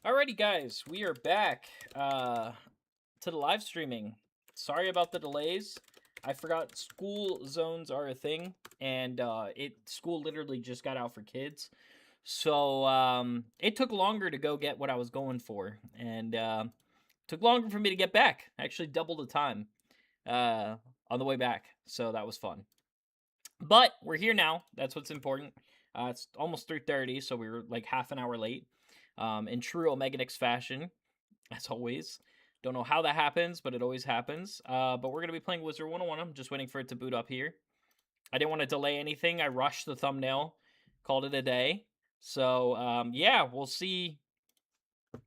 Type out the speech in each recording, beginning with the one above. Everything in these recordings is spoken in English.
Alrighty, guys, we are back to the live streaming. Sorry about the delays. I forgot school zones are a thing, and school literally just got out for kids, so it took longer to go get what I was going for, and took longer for me to get back. Actually, double the time uh, on the way back, so that was fun. But we're here now. That's what's important. It's almost 3:30, so we were like half an hour late. In true Omega Nix fashion, as always. Don't know how that happens, but it always happens. But we're going to be playing Wizard 101. I'm just waiting for it to boot up here. I didn't want to delay anything. I rushed the thumbnail, called it a day. So, yeah, we'll see. I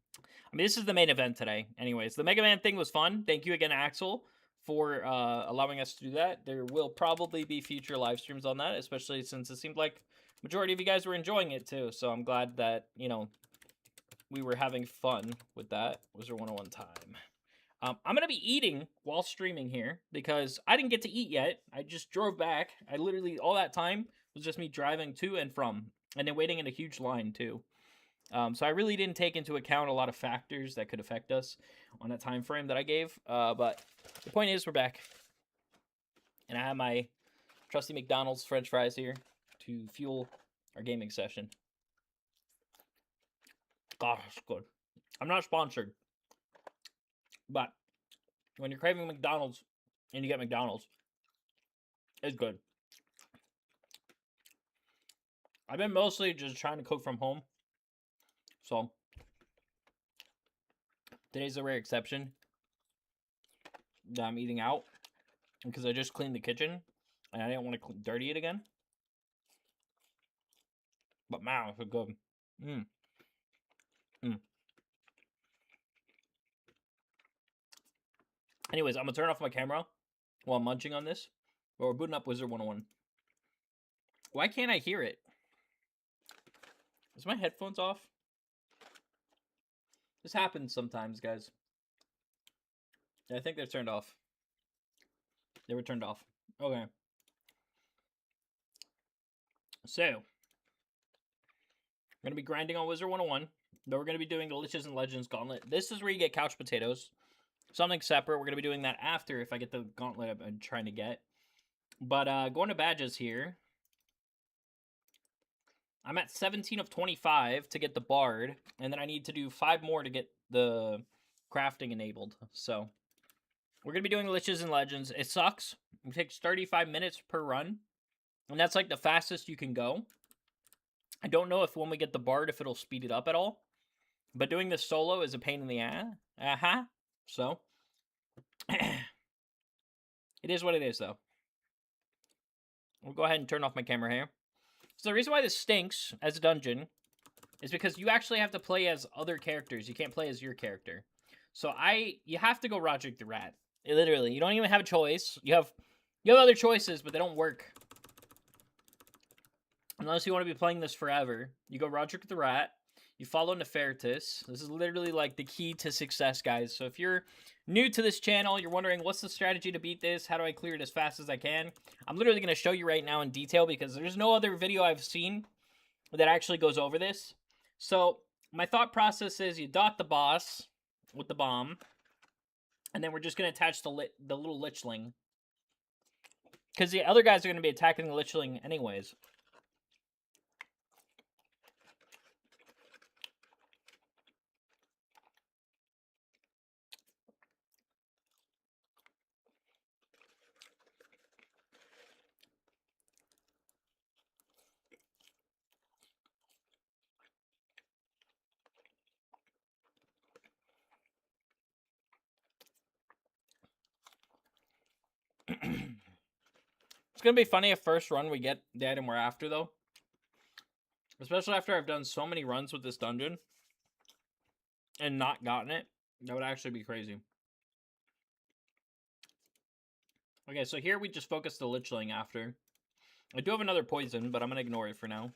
mean, this is the main event today. Anyways, the Mega Man thing was fun. Thank you again, Axel, for allowing us to do that. There will probably be future live streams on that, especially since it seemed like majority of you guys were enjoying it too. So I'm glad that, we were having fun with that. Wizard 101 time. I'm going to be eating while streaming here because I didn't get to eat yet. I just drove back. I literally, all that time was just me driving to and from, and then waiting in a huge line too. So I really didn't take into account a lot of factors that could affect us on that time frame that I gave. But the point is, we're back. And I have my trusty McDonald's French fries here to fuel our gaming session. God, it's good. I'm not sponsored. But when you're craving McDonald's and you get McDonald's, it's good. I've been mostly just trying to cook from home. So today's a rare exception that I'm eating out because I just cleaned the kitchen and I didn't want to dirty it again. But man, it's good. Anyways, I'm going to turn off my camera while I'm munching on this. But we're booting up Wizard 101. Why can't I hear it? Is my headphones off? This happens sometimes, guys. I think they're turned off. They were turned off. Okay. So, we're going to be grinding on Wizard 101. Then we're going to be doing the Liches and Legends Gauntlet. This is where you get couch potatoes. Something separate. We're going to be doing that after if I get the Gauntlet I'm trying to get. But going to badges here. I'm at 17 of 25 to get the Bard. And then I need to do 5 more to get the crafting enabled. So, we're going to be doing Liches and Legends. It sucks. It takes 35 minutes per run. And that's like the fastest you can go. I don't know if when we get the Bard, if it'll speed it up at all. But doing this solo is a pain in the ass. So, it is what it is, though. We'll go ahead and turn off my camera here. So the reason why this stinks as a dungeon is because you actually have to play as other characters. You can't play as your character. So you have to go Roderick the Rat. Literally, you don't even have a choice. You have other choices, but they don't work. Unless you want to be playing this forever. You go Roderick the Rat. You follow Nefertus. This is literally like the key to success, guys. So if you're new to this channel, you're wondering what's the strategy to beat this? How do I clear it as fast as I can? I'm literally going to show you right now in detail because there's no other video I've seen that actually goes over this. So my thought process is you dot the boss with the bomb. And then we're just going to attach the little Lichling. Because the other guys are going to be attacking the Lichling anyways. It's going to be funny if first run we get the item we're after, though. Especially after I've done so many runs with this dungeon. And not gotten it. That would actually be crazy. Okay, so here we just focus the Lichling after. I do have another poison, but I'm going to ignore it for now.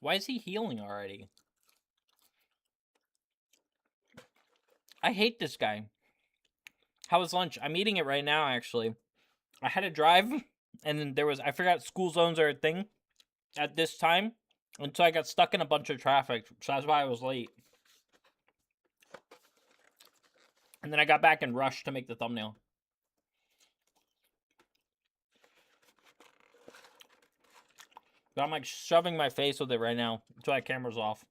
Why is he healing already? I hate this guy. How was lunch? I'm eating it right now, actually. I had to drive, and then I forgot school zones are a thing at this time, and so I got stuck in a bunch of traffic, so that's why I was late. And then I got back and rushed to make the thumbnail. But I'm like shoving my face with it right now until my camera's off.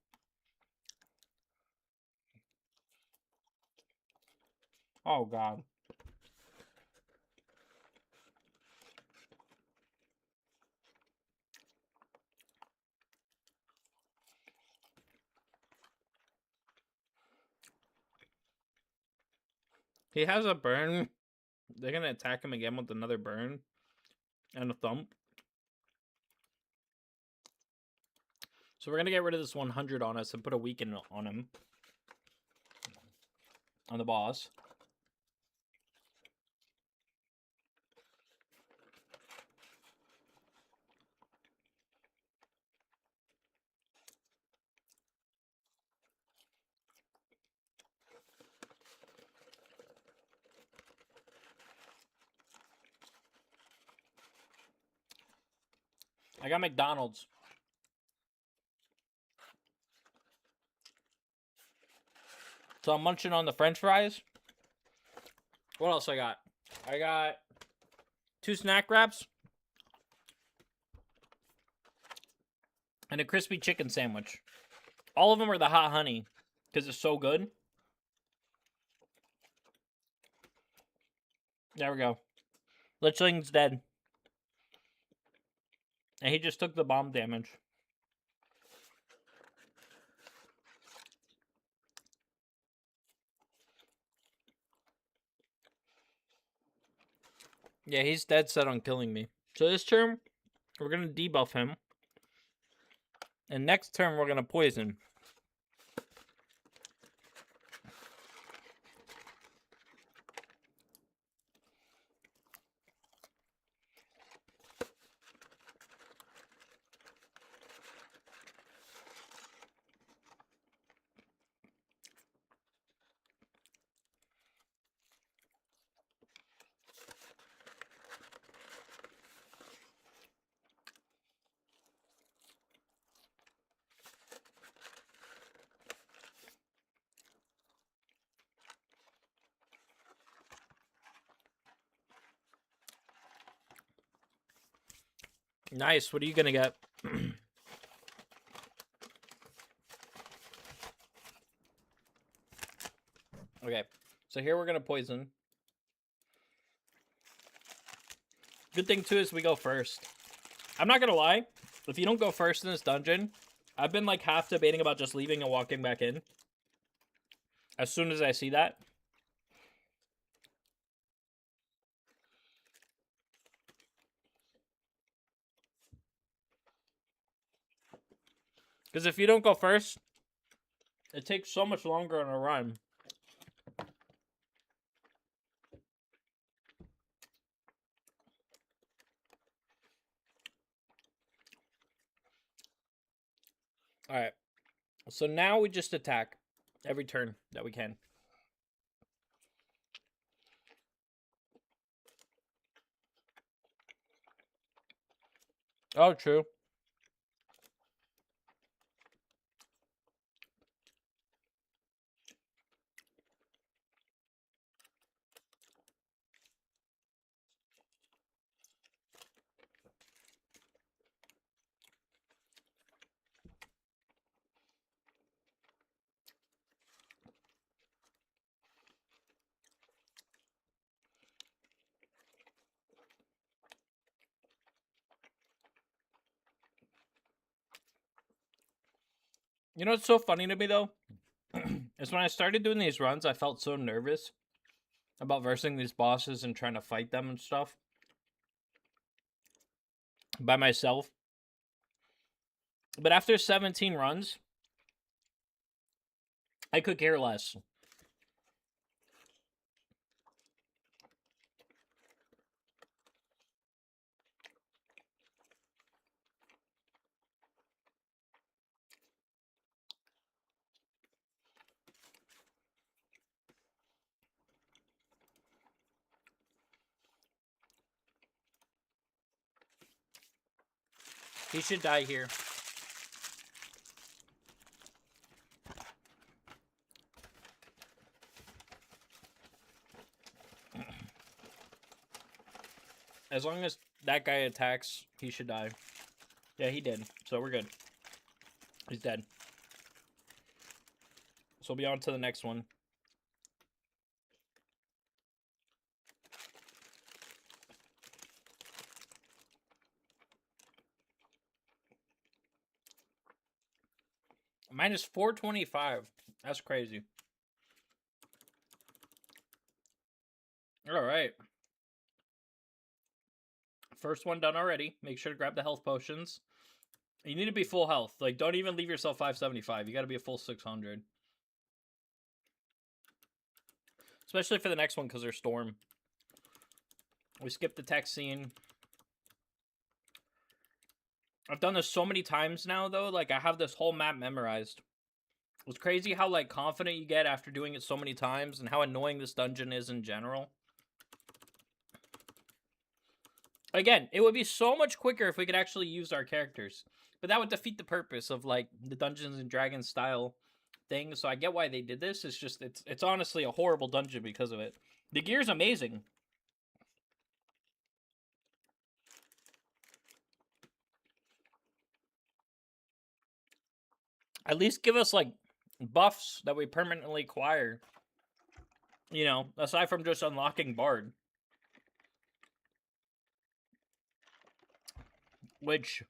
Oh, God. He has a burn. They're going to attack him again with another burn and a thump. So we're going to get rid of this 100 on us and put a weaken on him. On the boss. I got McDonald's. So I'm munching on the French fries. What else I got? I got 2 snack wraps. And a crispy chicken sandwich. All of them are the hot honey. Because it's so good. There we go. Lich's dead. And he just took the bomb damage. Yeah, he's dead set on killing me. So this turn, we're going to debuff him. And next turn, we're going to poison. Nice. What are you going to get? Okay. So here we're going to poison. Good thing, too, is we go first. I'm not going to lie. If you don't go first in this dungeon, I've been like half debating about just leaving and walking back in. As soon as I see that. Because if you don't go first, it takes so much longer on a run. Alright. So now we just attack every turn that we can. Oh, true. You know what's so funny to me, though? Is when I started doing these runs, I felt so nervous about versing these bosses and trying to fight them and stuff. By myself. But after 17 runs, I could care less. He should die here. As long as that guy attacks, he should die. Yeah, he did. So we're good. He's dead. So we'll be on to the next one. Minus 425. That's crazy. All right. First one done already. Make sure to grab the health potions. You need to be full health. Like, don't even leave yourself 575. You got to be a full 600. Especially for the next one because there's Storm. We skipped the tech scene. I've done this so many times now, though. Like, I have this whole map memorized. It's crazy how, like, confident you get after doing it so many times and how annoying this dungeon is in general. Again, it would be so much quicker if we could actually use our characters. But that would defeat the purpose of, like, the Dungeons and Dragons style thing. So I get why they did this. It's just, it's honestly a horrible dungeon because of it. The gear's amazing. At least give us, like, buffs that we permanently acquire. You know, aside from just unlocking Bard. Which,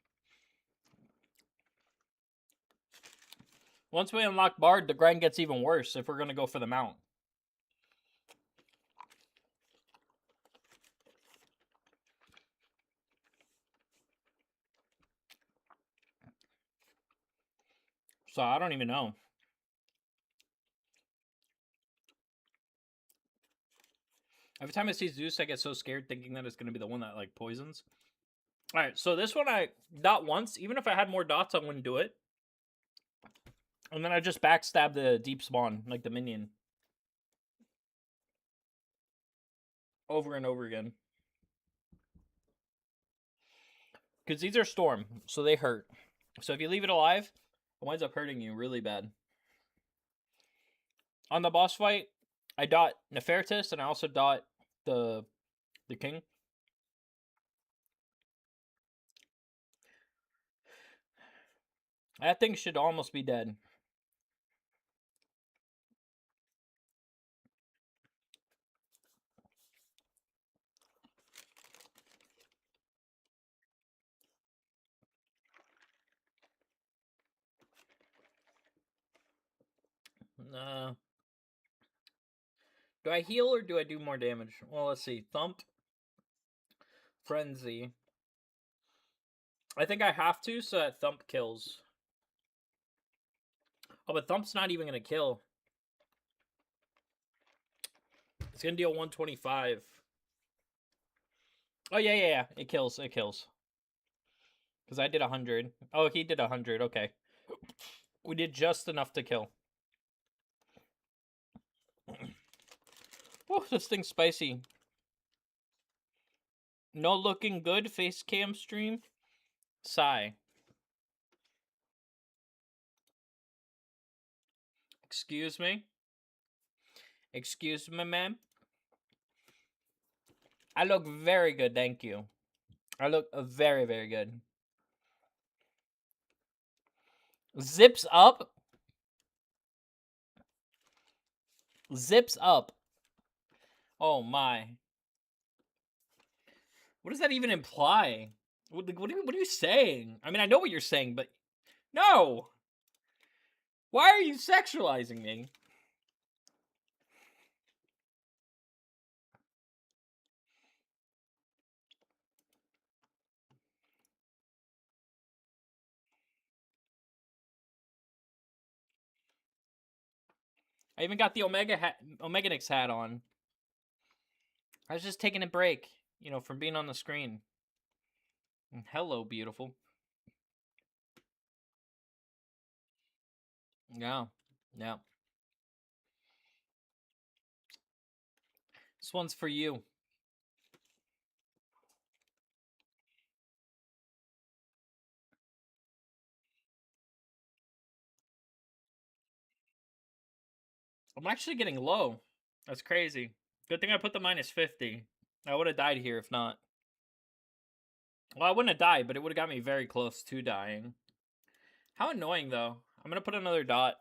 once we unlock Bard, the grind gets even worse if we're going to go for the mount. So I don't even know. Every time I see Zeus, I get so scared thinking that it's going to be the one that, like, poisons. Alright, so this one I dot once. Even if I had more dots, I wouldn't do it. And then I just backstab the deep spawn, like the minion. Over and over again. Because these are Storm, so they hurt. So if you leave it alive, it winds up hurting you really bad. On the boss fight, I dot Nefertis, and I also dot the king. That thing should almost be dead. Do I heal or do I do more damage? Well, let's see. Thump. Frenzy. I think I have to so that Thump kills. Oh, but Thump's not even going to kill. It's going to deal 125. Oh, yeah. It kills. Because I did 100. Oh, he did 100. Okay. We did just enough to kill. Oh, this thing's spicy. No looking good face cam stream. Sigh. Excuse me? Excuse me, ma'am? I look very good, thank you. I look very, very good. Zips up? Zips up. Oh my. What does that even imply? What are you saying? I mean, I know what you're saying, but no! Why are you sexualizing me? I even got the Omega Nix hat on. I was just taking a break, you know, from being on the screen. Hello, beautiful. Yeah. This one's for you. I'm actually getting low. That's crazy. Good thing I put the -50. I would have died here if not. Well, I wouldn't have died, but it would have got me very close to dying. How annoying, though. I'm going to put another dot.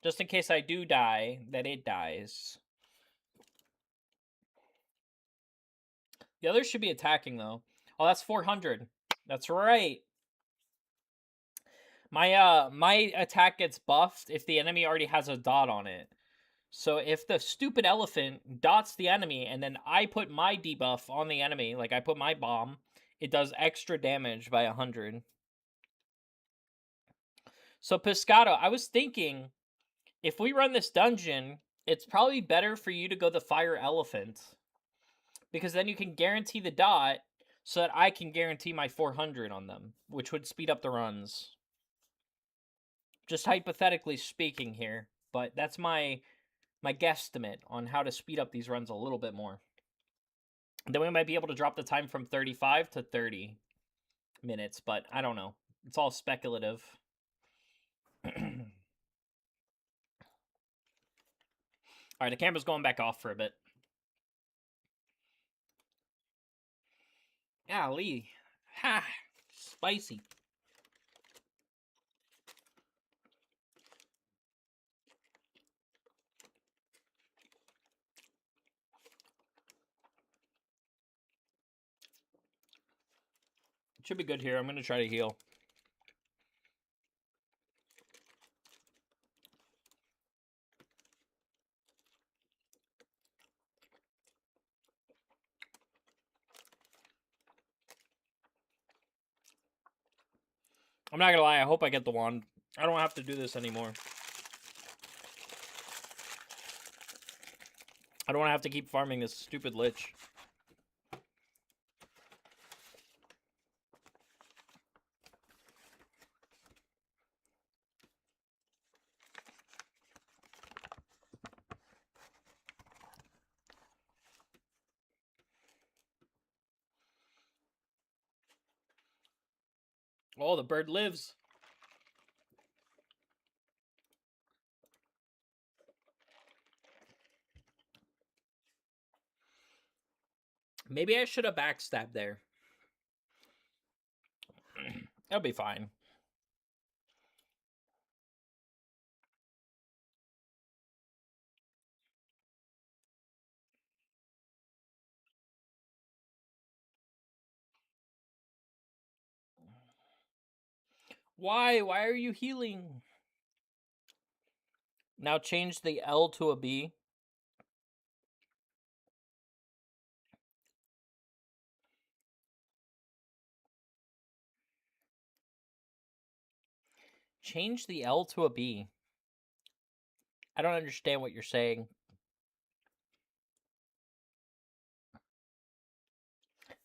Just in case I do die, that it dies. The others should be attacking, though. Oh, that's 400. That's right. My attack gets buffed if the enemy already has a dot on it. So if the stupid elephant dots the enemy and then I put my debuff on the enemy, like I put my bomb, it does extra damage by 100. So Piscato, I was thinking if we run this dungeon, it's probably better for you to go the fire elephant. Because then you can guarantee the dot so that I can guarantee my 400 on them, which would speed up the runs. Just hypothetically speaking here, but that's my guesstimate on how to speed up these runs a little bit more. Then we might be able to drop the time from 35 to 30 minutes, but I don't know. It's all speculative. All right, the camera's going back off for a bit. Golly. Ha! Spicy. It should be good here. I'm going to try to heal. I'm not going to lie. I hope I get the wand. I don't have to do this anymore. I don't want to have to keep farming this stupid lich. Oh, the bird lives. Maybe I should have backstabbed there. That'll be fine. Why? Why are you healing? Now change the L to a B. Change the L to a B. I don't understand what you're saying.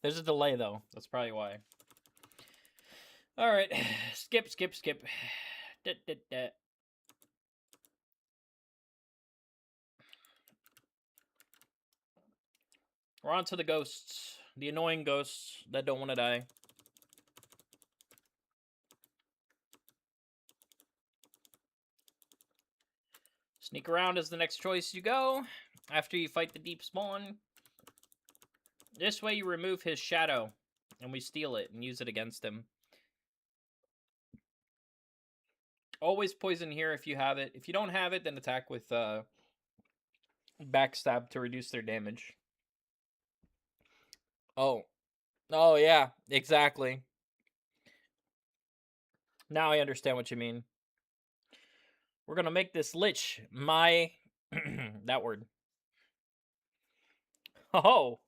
There's a delay, though. That's probably why. All right. Skip. We're on to the ghosts. The annoying ghosts that don't want to die. Sneak around is the next choice you go after you fight the deep spawn. This way you remove his shadow, and we steal it and use it against him. Always poison here if you have it. If you don't have it, then attack with backstab to reduce their damage. Oh. Oh, yeah, exactly. Now I understand what you mean. We're going to make this lich my... that word. Oh.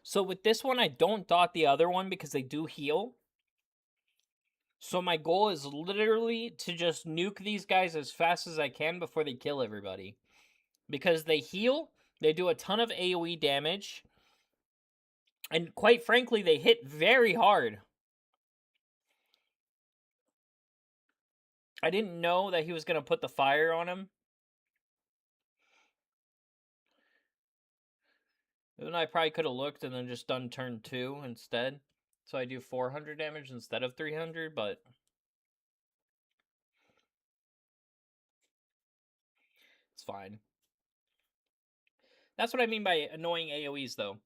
So with this one, I don't dot the other one because they do heal. So my goal is literally to just nuke these guys as fast as I can before they kill everybody. Because they heal, they do a ton of AoE damage, and quite frankly, they hit very hard. I didn't know that he was going to put the fire on him. Then I probably could have looked and then just done turn 2 instead. So I do 400 damage instead of 300, but it's fine. That's what I mean by annoying AoEs, though.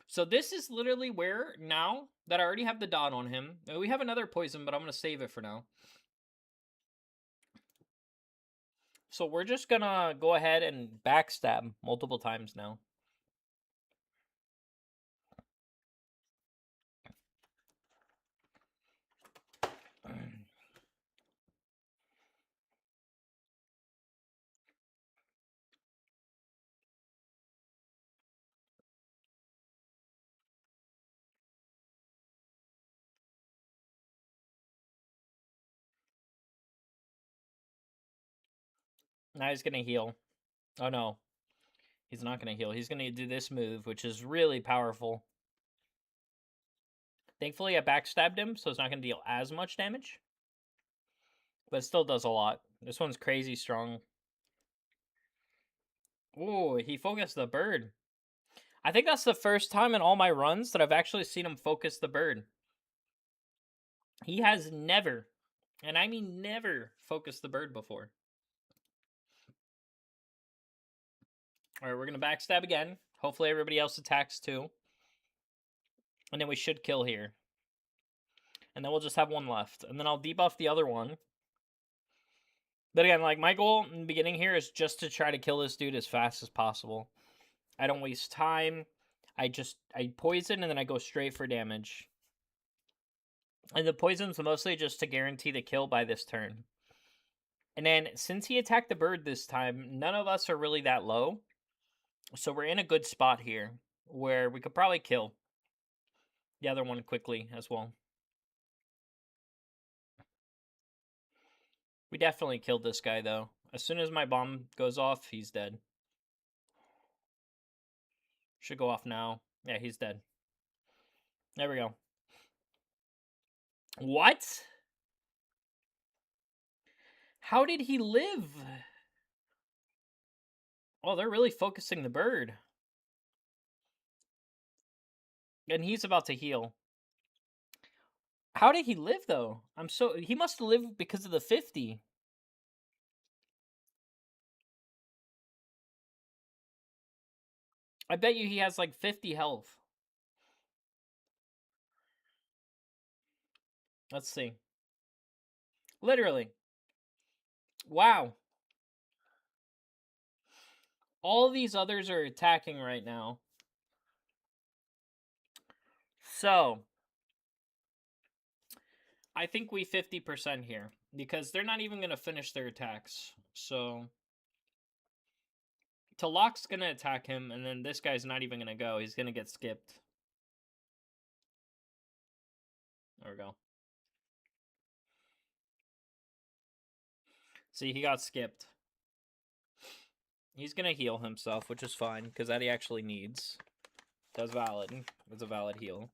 So this is literally where, now that I already have the dot on him, we have another poison, but I'm going to save it for now. So we're just going to go ahead and backstab multiple times now. Now he's going to heal. Oh no, he's not going to heal. He's going to do this move, which is really powerful. Thankfully, I backstabbed him, so it's not going to deal as much damage. But it still does a lot. This one's crazy strong. Ooh, he focused the bird. I think that's the first time in all my runs that I've actually seen him focus the bird. He has never, and I mean never, focused the bird before. Alright, we're going to backstab again. Hopefully everybody else attacks too. And then we should kill here. And then we'll just have one left. And then I'll debuff the other one. But again, like, my goal in the beginning here is just to try to kill this dude as fast as possible. I don't waste time. I poison and then I go straight for damage. And the poison's mostly just to guarantee the kill by this turn. And then, since he attacked the bird this time, none of us are really that low. So we're in a good spot here, where we could probably kill the other one quickly as well. We definitely killed this guy, though. As soon as my bomb goes off, he's dead. Should go off now. Yeah, he's dead. There we go. What? How did he live? Oh, they're really focusing the bird. And he's about to heal. How did he live, though? He must have lived because of the 50. I bet you he has like 50 health. Let's see. Literally. Wow. All these others are attacking right now. So, I think we 50% here. Because they're not even going to finish their attacks. So, Talok's going to attack him, and then this guy's not even going to go. He's going to get skipped. There we go. See, he got skipped. He's going to heal himself, which is fine, because that he actually needs. That's valid. It's a valid heal.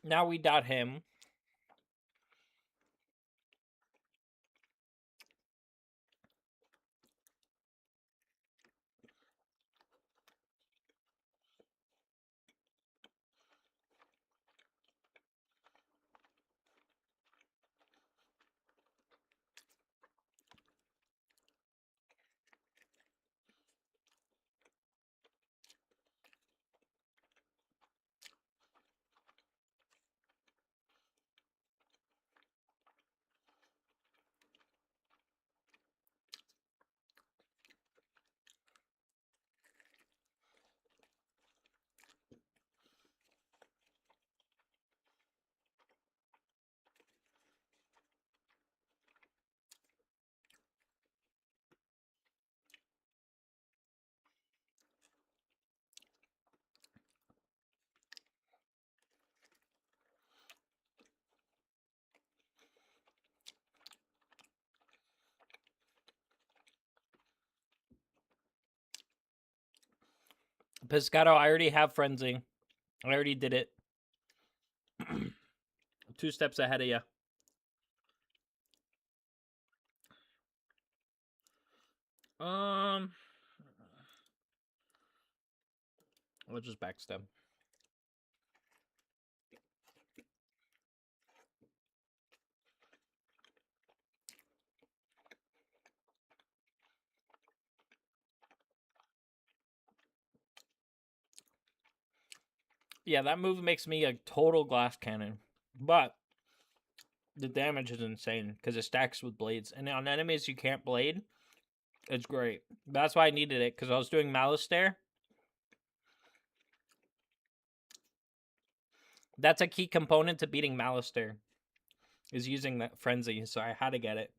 Now we dot him. Piscato, I already have Frenzy. I already did it. 2 steps ahead of you. I'll just backstab. Yeah, that move makes me a total glass cannon. But the damage is insane because it stacks with blades. And on enemies you can't blade, it's great. That's why I needed it, because I was doing Malice Stare. That's a key component to beating Malice Stare, is using that Frenzy, so I had to get it.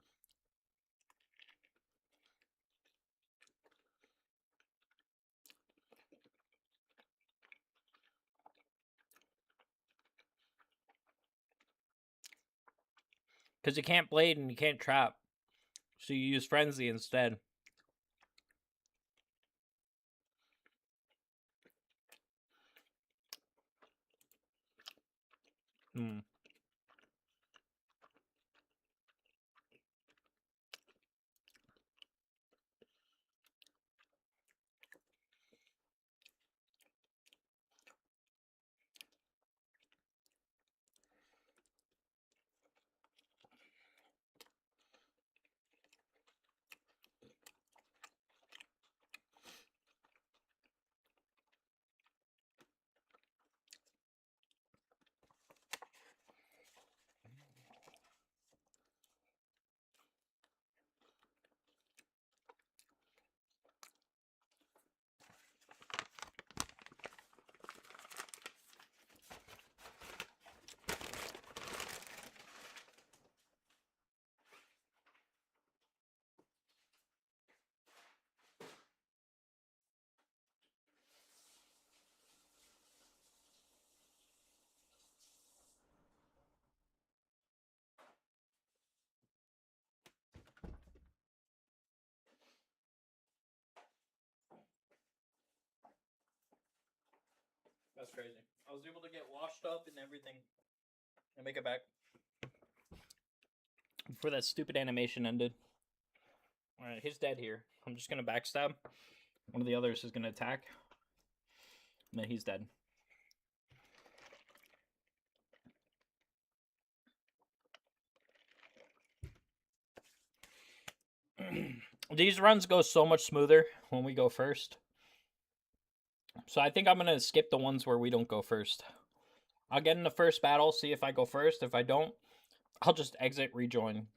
Because you can't blade and you can't trap. So you use Frenzy instead. That's crazy. I was able to get washed up and everything and make it back before that stupid animation ended. Alright, he's dead here. I'm just going to backstab. One of the others is going to attack. And then he's dead. These runs go so much smoother when we go first. So I think I'm going to skip the ones where we don't go first. I'll get in the first battle, see if I go first. If I don't, I'll just exit, rejoin.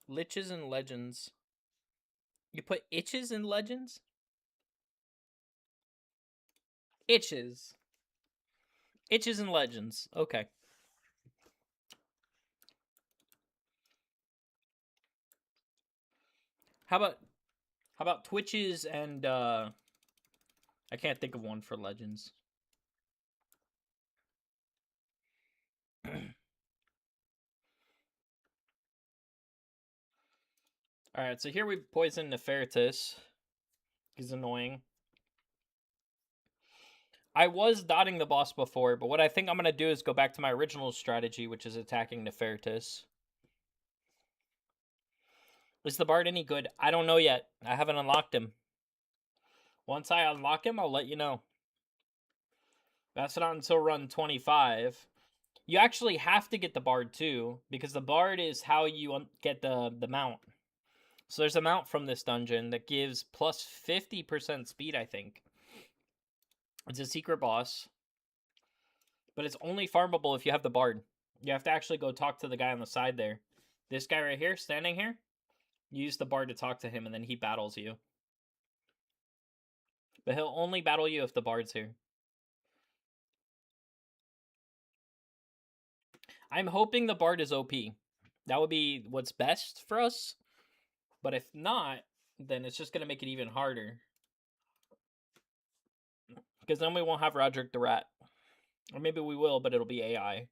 Liches and Legends. You put itches in Legends? Itches. Itches and Legends. Okay. How about Twitches and I can't think of one for Legends. Alright, so here we poison Nefertus. He's annoying. I was dotting the boss before, but what I think I'm going to do is go back to my original strategy, which is attacking Nefertus. Is the Bard any good? I don't know yet. I haven't unlocked him. Once I unlock him, I'll let you know. That's not until run 25. You actually have to get the Bard too, because the Bard is how you get the mount. So there's a mount from this dungeon that gives plus 50% speed, I think. It's a secret boss, but it's only farmable if you have the bard. You have to actually go talk to the guy on the side there. This guy right here, standing here, you use the bard to talk to him, and then he battles you. But he'll only battle you if the bard's here. I'm hoping the bard is OP. That would be what's best for us. But if not, then it's just going to make it even harder. Because then we won't have Roderick the Rat. Or maybe we will, but it'll be AI.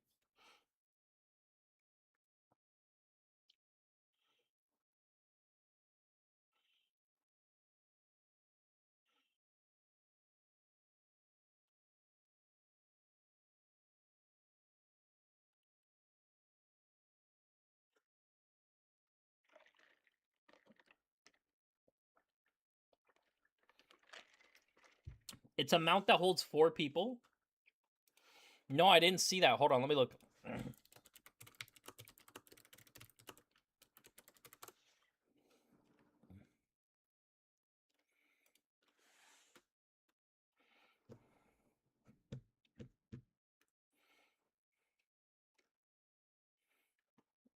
It's a mount that holds 4 people. No, I didn't see that. Hold on, let me look.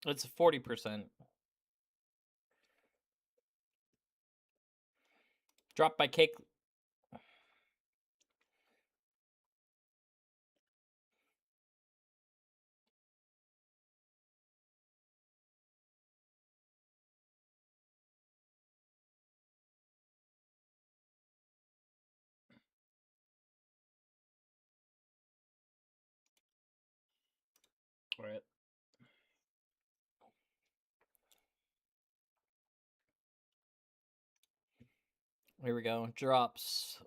It's 40%. Dropped by Cake. All right. Here we go. Drops.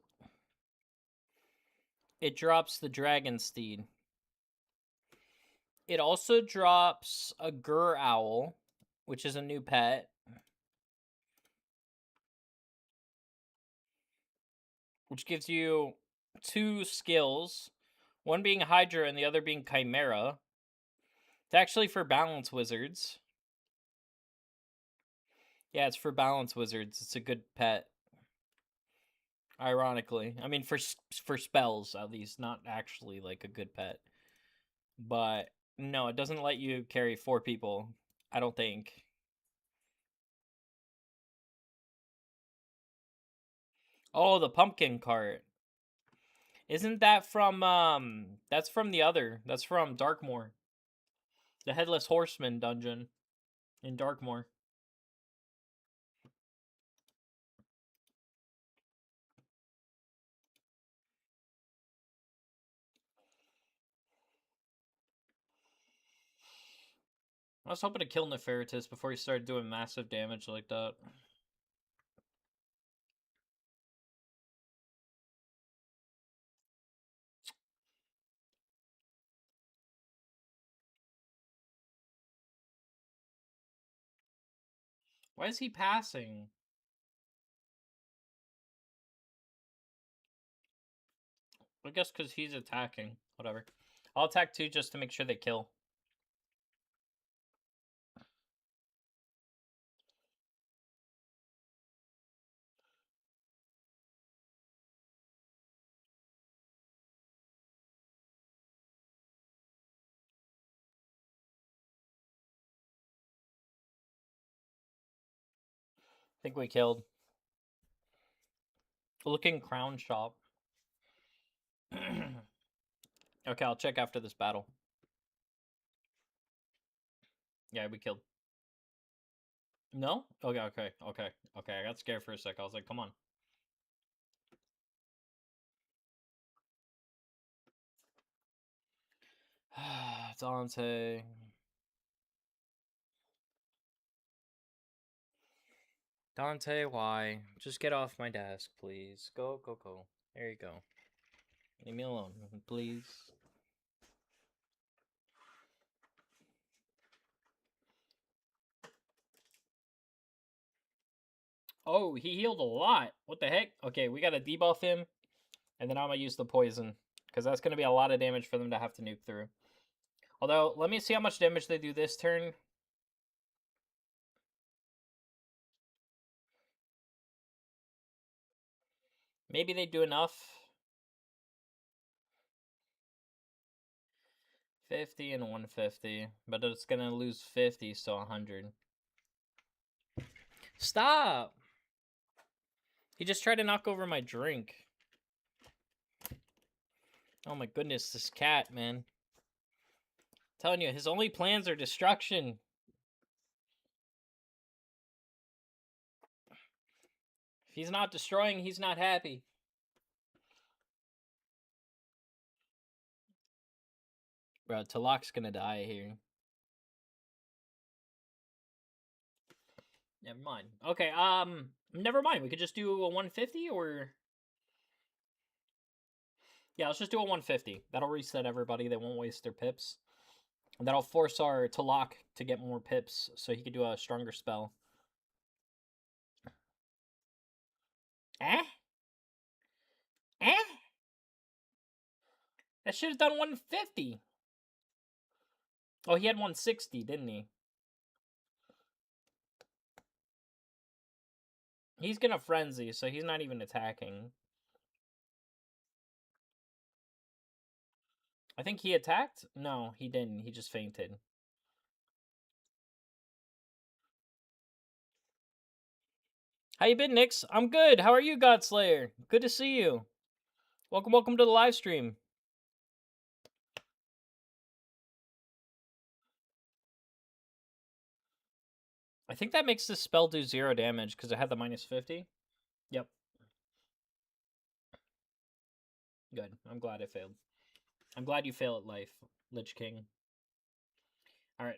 It drops the Dragon Steed. It also drops a Gur Owl, which is a new pet. Which gives you 2 skills. One being Hydra and the other being Chimera. It's actually for balance wizards. Yeah, it's for balance wizards. It's a good pet. Ironically. I mean, for spells, at least. Not actually, like, a good pet. But, no, it doesn't let you carry 4 people. I don't think. Oh, the pumpkin cart. Isn't that from, that's from the other. That's from Darkmoor. The Headless Horseman dungeon in Darkmoor. I was hoping to kill Neferitus before he started doing massive damage like that. Why is he passing? I guess because he's attacking. Whatever. I'll attack 2 just to make sure they kill. I think we killed. Looking crown shop. Okay, I'll check after this battle. Yeah, we killed. No? Okay. I got scared for a sec. I was like, come on. Dante. Dante, why? Just get off my desk, please. Go. There you go. Leave me alone, please. Oh, he healed a lot. What the heck? Okay, we gotta debuff him. And then I'm gonna use the poison. Because that's gonna be a lot of damage for them to have to nuke through. Although, let me see how much damage they do this turn. Maybe they do enough. 50 and 150, but it's gonna lose 50, so 100. Stop! He just tried to knock over my drink. Oh my goodness, this cat, man. I'm telling you, his only plans are destruction. If he's not destroying, he's not happy. Bro, Talak's gonna die here. Never mind. Okay, never mind. We could just do a 150 or... Yeah, let's just do a 150. That'll reset everybody. They won't waste their pips. And that'll force our Talak to get more pips so he could do a stronger spell. Eh? Eh? That should have done 150. Oh, he had 160, didn't he? He's gonna frenzy, so he's not even attacking. I think he attacked? No, he didn't. He just fainted. How you been, Nix? I'm good. How are you, Godslayer? Good to see you. Welcome to the live stream. I think that makes this spell do 0 damage because it had the minus 50. Yep. Good. I'm glad I failed. I'm glad you fail at life, Lich King. Alright,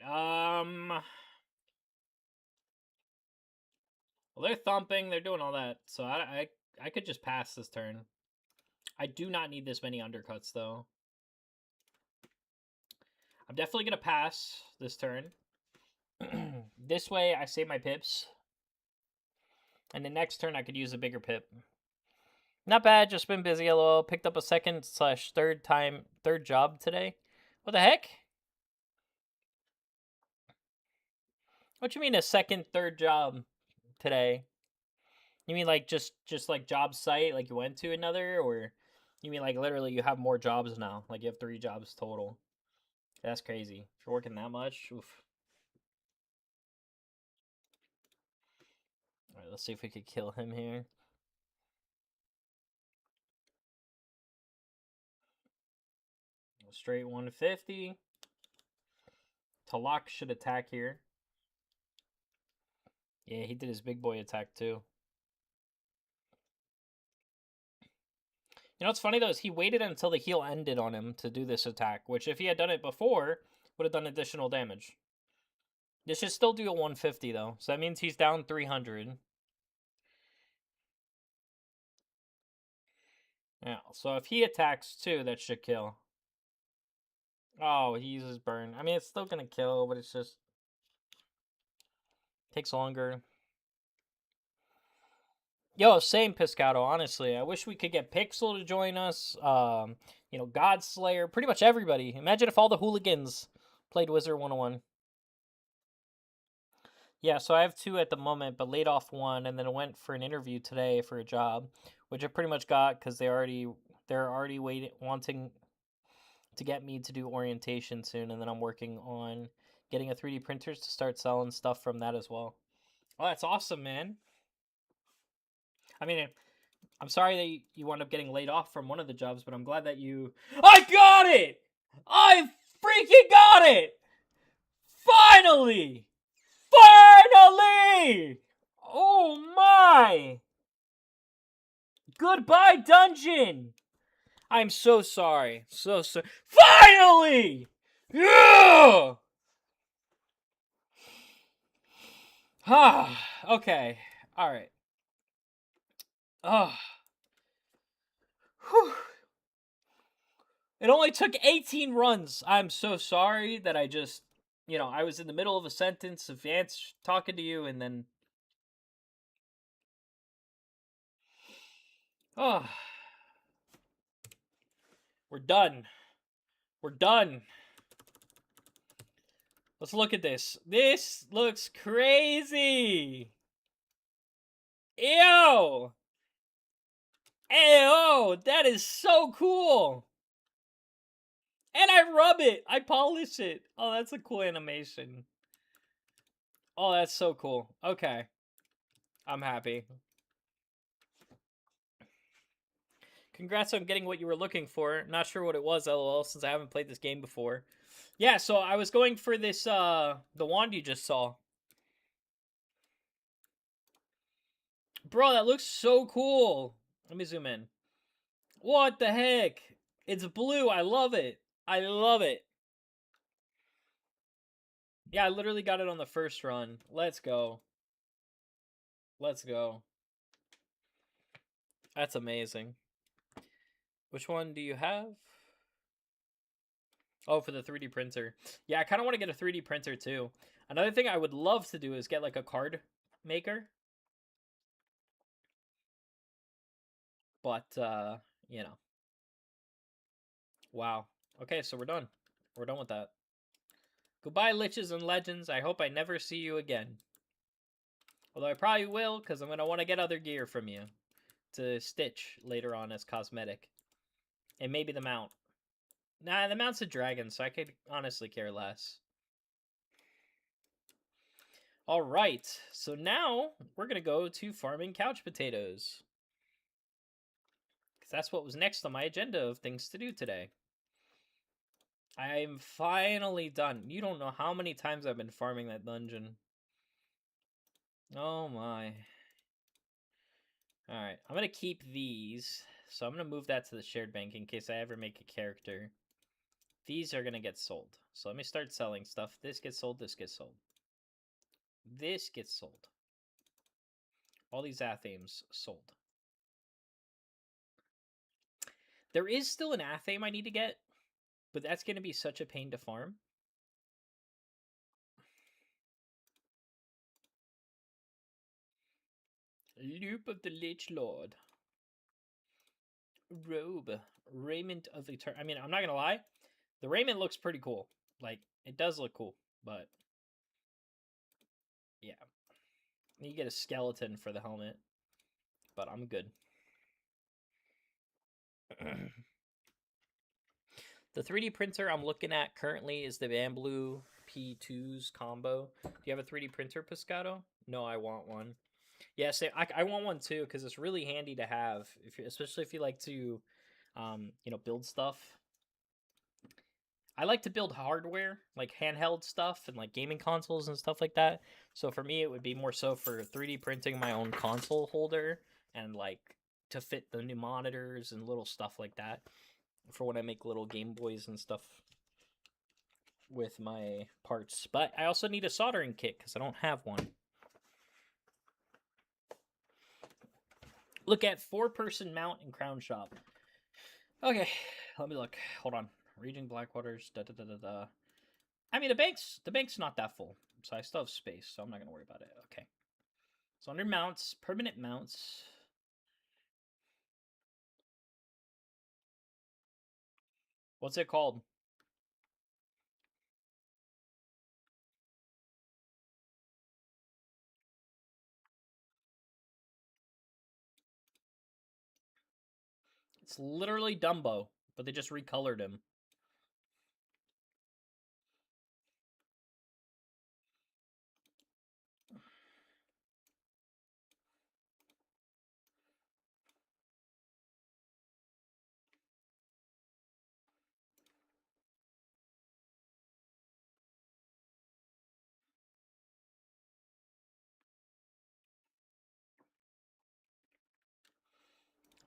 well, they're thumping, they're doing all that, so I could just pass this turn. I do not need this many undercuts, though. I'm definitely going to pass this turn. This way, I save my pips. And the next turn, I could use a bigger pip. Not bad, just been busy, lol. Picked up a second/third job today. What the heck? What you mean a second, third job today? You mean like just like job site, like you went to another, or you mean like literally you have more jobs now? Like you have 3 jobs total. That's crazy. If you're working that much, oof. Alright, let's see if we could kill him here. Straight 150. Talak should attack here. Yeah, he did his big boy attack too. You know what's funny though is he waited until the heal ended on him to do this attack, which if he had done it before, would have done additional damage. This should still do a 150 though, so that means he's down 300. Yeah, so if he attacks too, that should kill. Oh, he uses burn. I mean, it's still gonna kill, but it's just... takes longer. Yo, same Piscato, honestly. I wish we could get Pixel to join us. You know, Godslayer. Pretty much everybody. Imagine if all the hooligans played Wizard 101. Yeah, so I have 2 at the moment, but laid off 1, and then went for an interview today for a job, which I pretty much got because they're already wanting to get me to do orientation soon, and then I'm working on getting a 3D printers to start selling stuff from that as well. Oh, that's awesome, man. I mean, I'm sorry that you wound up getting laid off from one of the jobs, but I'm glad that you... I got it! I freaking got it! Finally! Finally! Oh my! Goodbye, dungeon! I'm so sorry. So sorry. Finally! Yeah! Okay. Alright. Whew. It only took 18 runs. I'm so sorry that I just, you know, I was in the middle of a sentence of Vance talking to you and then... Oh. We're done. We're done. Let's look at this. This looks crazy. Ew. Ew. That is so cool. And I rub it. I polish it. Oh, that's a cool animation. Oh, that's so cool. Okay. I'm happy. Congrats on getting what you were looking for. Not sure what it was, lol, since I haven't played this game before. Yeah, so I was going for this, the wand you just saw. Bro, that looks so cool. Let me zoom in. What the heck? It's blue. I love it. I love it. Yeah, I literally got it on the first run. Let's go. Let's go. That's amazing. Which one do you have? Oh, for the 3D printer. Yeah, I kind of want to get a 3D printer too. Another thing I would love to do is get like a card maker. But, you know. Wow. Okay, so we're done. We're done with that. Goodbye, Liches and Legends. I hope I never see you again. Although I probably will, because I'm going to want to get other gear from you to stitch later on as cosmetic. And maybe the mount. Nah, the mount's a dragon, so I could honestly care less. Alright, so now we're going to go to farming couch potatoes. Because that's what was next on my agenda of things to do today. I'm finally done. You don't know how many times I've been farming that dungeon. Oh my. Alright, I'm going to keep these. So I'm going to move that to the shared bank in case I ever make a character. These are going to get sold. So let me start selling stuff. This gets sold, this gets sold. This gets sold. All these athames sold. There is still an athame I need to get, but that's going to be such a pain to farm. Loop of the Lich Lord. Robe. Raiment of Eternity. I mean, I'm not going to lie. The raiment looks pretty cool. Like, it does look cool, but yeah. You get a skeleton for the helmet, but I'm good. The 3D printer I'm looking at currently is the Bamboo P2's combo. Do you have a 3D printer, Pescado? No, I want one. Yes, I want one too because it's really handy to have, especially if you like to, you know, build stuff. I like to build hardware, like handheld stuff and like gaming consoles and stuff like that. So for me, it would be more so for 3D printing my own console holder and like to fit the new monitors and little stuff like that for when I make little Game Boys and stuff with my parts. But I also need a soldering kit because I don't have one. Look at 4-person mount and crown shop. Okay, let me look. Hold on. Region Blackwaters. Da da da da da. I mean, the bank's not that full, so I still have space, so I'm not gonna worry about it. Okay. So under mounts, permanent mounts. What's it called? It's literally Dumbo, but they just recolored him.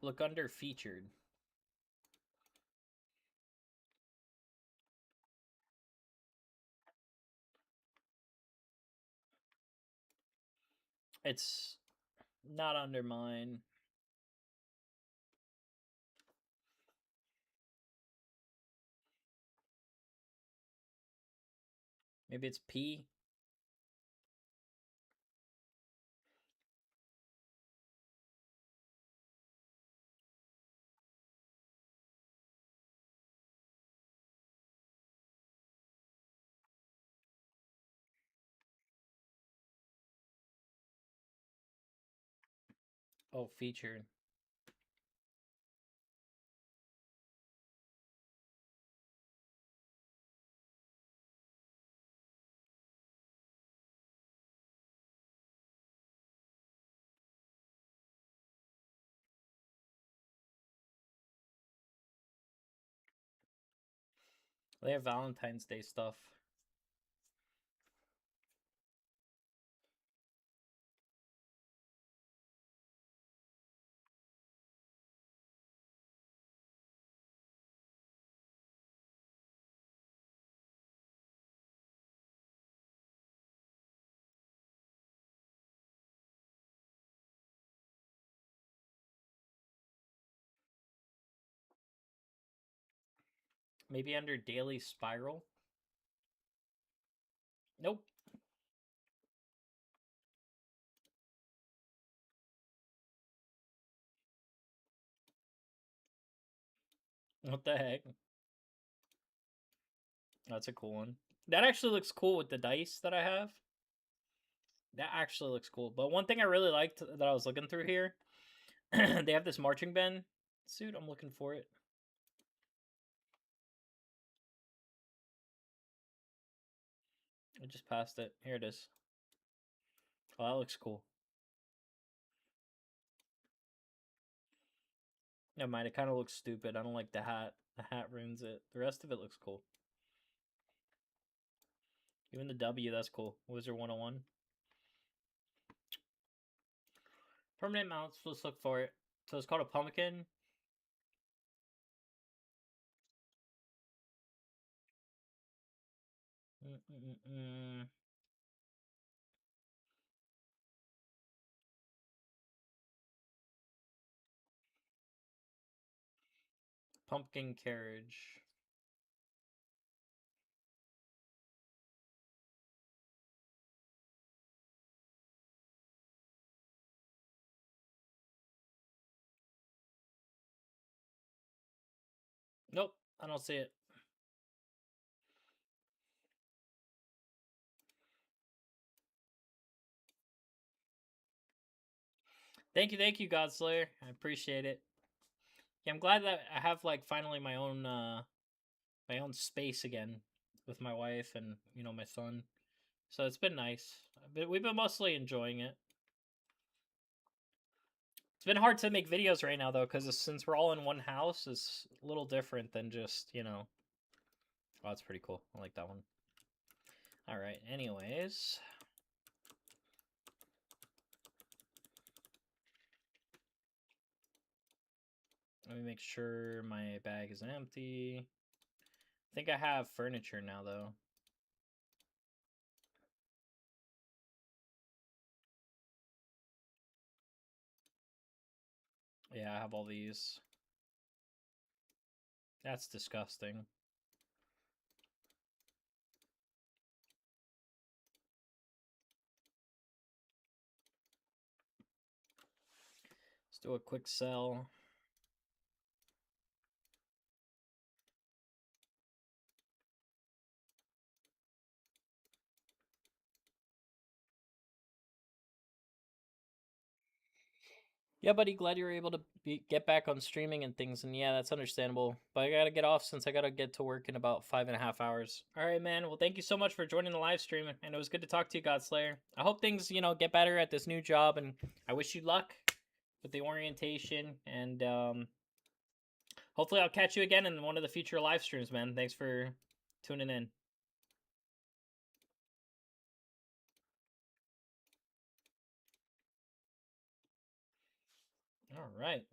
Look under featured. It's not under mine. Maybe it's P. Oh, featured. They have Valentine's Day stuff. Maybe under Daily Spiral? Nope. What the heck? That's a cool one. That actually looks cool with the dice that I have. That actually looks cool. But one thing I really liked that I was looking through here, they have this marching band suit. I'm looking for it. I just passed it. Here it is. Oh, that looks cool. Never mind. It kind of looks stupid. I don't like the hat. The hat ruins it. The rest of it looks cool. Even the W, that's cool. Wizard 101. Permanent mounts. Let's look for it. So it's called a pumpkin. Pumpkin carriage. Nope, I don't see it. Thank you, Godslayer. I appreciate it. Yeah, I'm glad that I have like finally my own space again with my wife and my son. So it's been nice. But we've been mostly enjoying it. It's been hard to make videos right now though, because since we're all in one house, it's a little different than just Oh, that's pretty cool. I like that one. All right. Anyways. Let me make sure my bag is empty. I think I have furniture now, though. Yeah, I have all these. That's disgusting. Let's do a quick sell. Yeah, buddy, glad you were able to get back on streaming and things. And yeah, that's understandable. But I gotta get off since I gotta get to work in about 5.5 hours. All right, man. Well, thank you so much for joining the live stream. And it was good to talk to you, Godslayer. I hope things, get better at this new job. And I wish you luck with the orientation. And hopefully I'll catch you again in one of the future live streams, man. Thanks for tuning in. All right.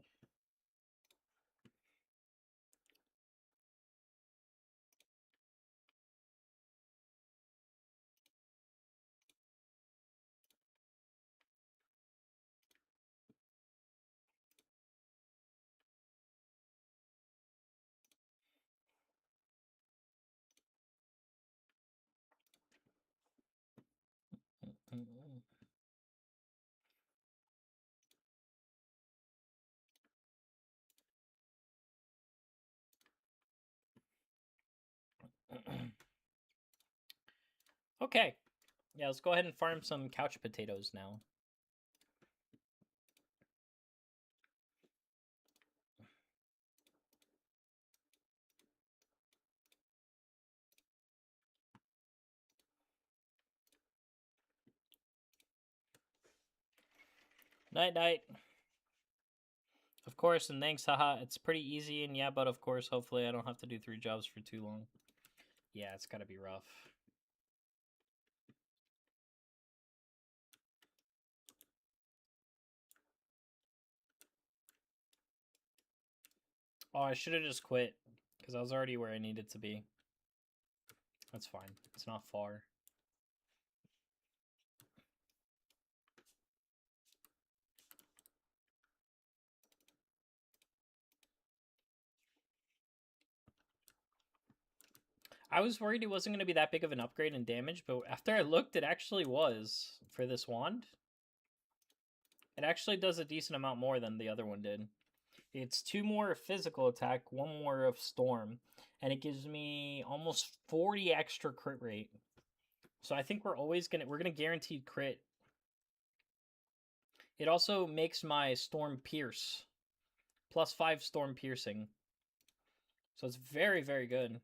Okay. Yeah, let's go ahead and farm some couch potatoes now. Night, night. Of course, and thanks, haha. It's pretty easy, and yeah, but of course, hopefully I don't have to do 3 jobs for too long. Yeah, it's gotta be rough. Oh, I should have just quit because I was already where I needed to be. That's fine. It's not far. I was worried it wasn't going to be that big of an upgrade in damage, but after I looked, it actually was for this wand. It actually does a decent amount more than the other one did. It's 2 more physical attack, 1 more of storm, and it gives me almost 40 extra crit rate. So I think we're gonna guarantee crit. It also makes my storm pierce +5 storm piercing. So it's very, very good.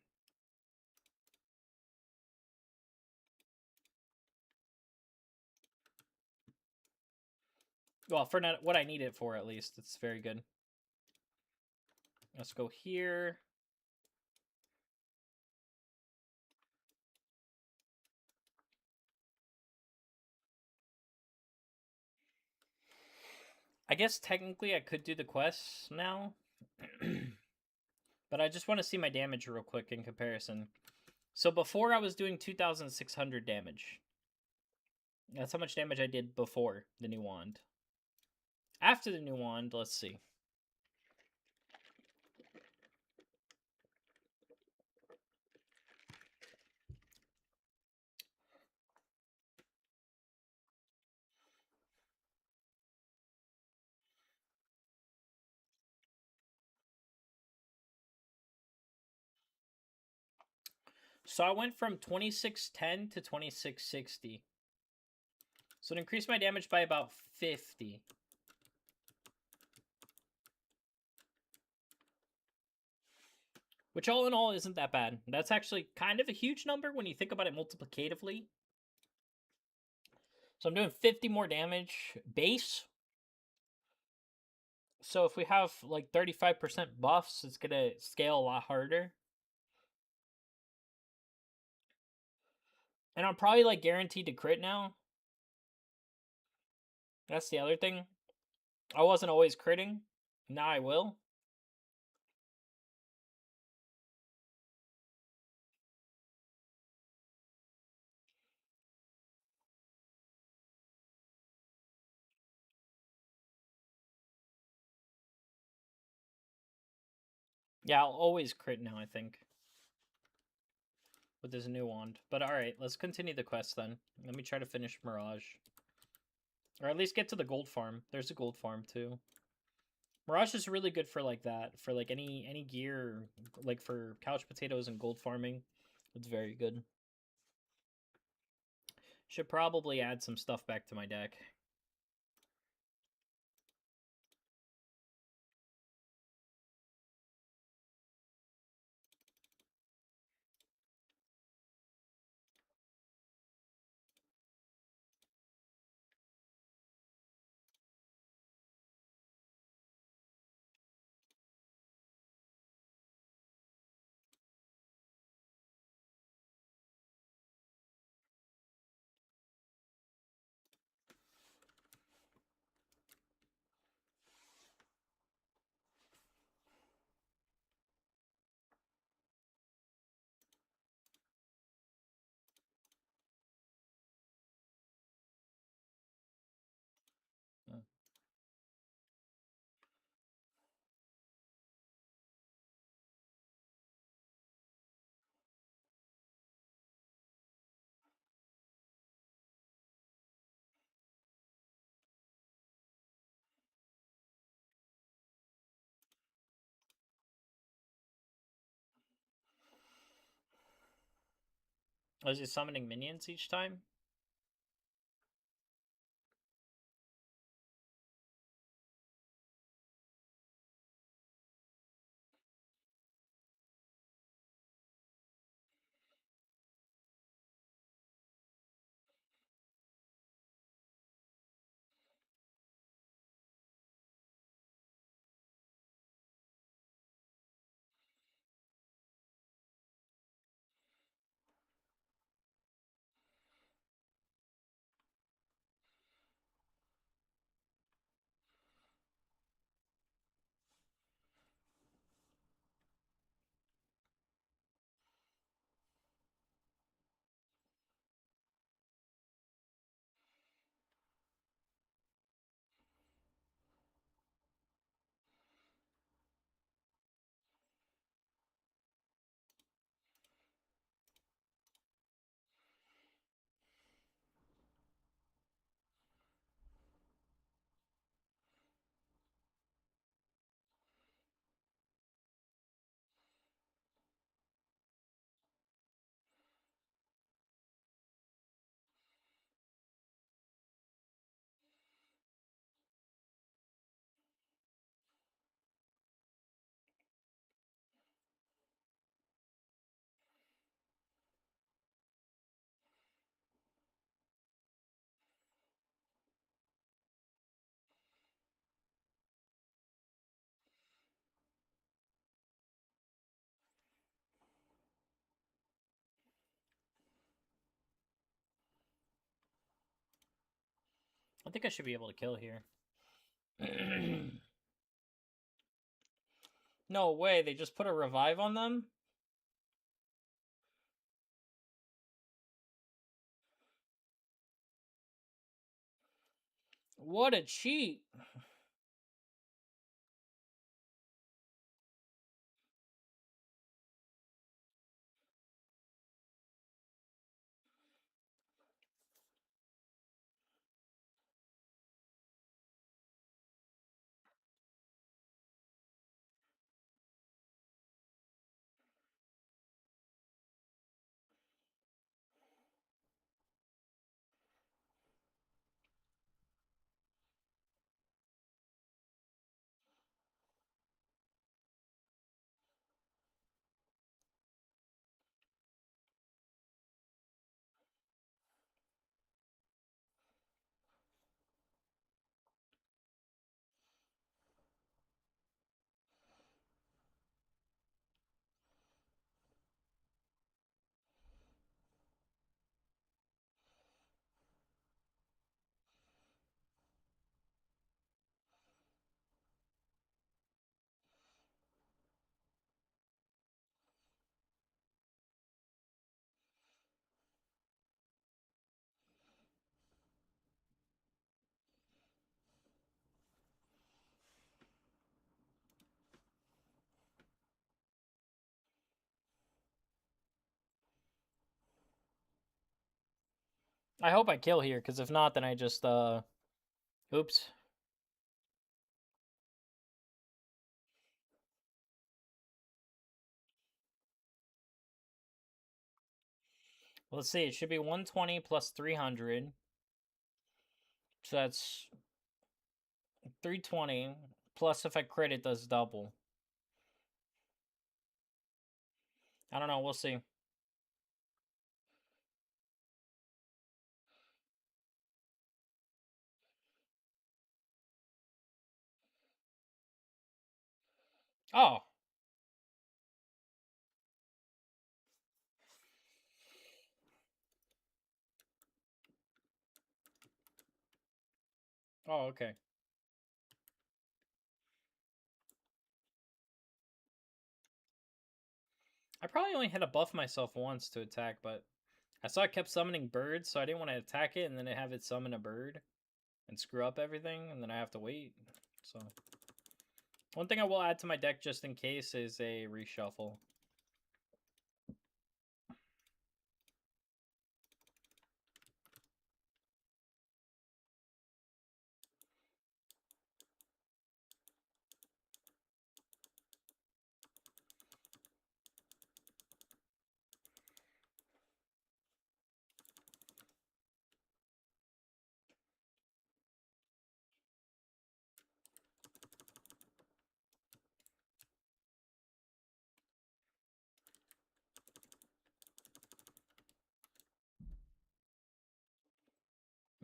Well, for not, what I need it for, at least, it's very good. Let's go here. I guess technically I could do the quests now. But I just want to see my damage real quick in comparison. So before I was doing 2,600 damage. That's how much damage I did before the new wand. After the new wand, let's see. So I went from 2610 to 2660. So it increased my damage by about 50. Which all in all isn't that bad. That's actually kind of a huge number when you think about it multiplicatively. So I'm doing 50 more damage base. So if we have like 35% buffs, it's going to scale a lot harder. And I'm probably like guaranteed to crit now. That's the other thing. I wasn't always critting. Now I will. Yeah, I'll always crit now, I think. With this new wand. But alright, let's continue the quest then. Let me try to finish Mirage. Or at least get to the gold farm. There's a gold farm too. Mirage is really good for like that. For like any gear, like for couch potatoes and gold farming. It's very good. Should probably add some stuff back to my deck. Is it summoning minions each time? I think I should be able to kill here. No way, they just put a revive on them? What a cheat! I hope I kill here, because if not, then I just, oops. Let's see, it should be 120 plus 300. So that's 320. Plus, if I crit, it does double. I don't know, we'll see. Oh. Oh, okay. I probably only had to buff myself once to attack, but I saw it kept summoning birds, so I didn't want to attack it and then have it summon a bird and screw up everything, and then I have to wait. So, one thing I will add to my deck just in case is a reshuffle.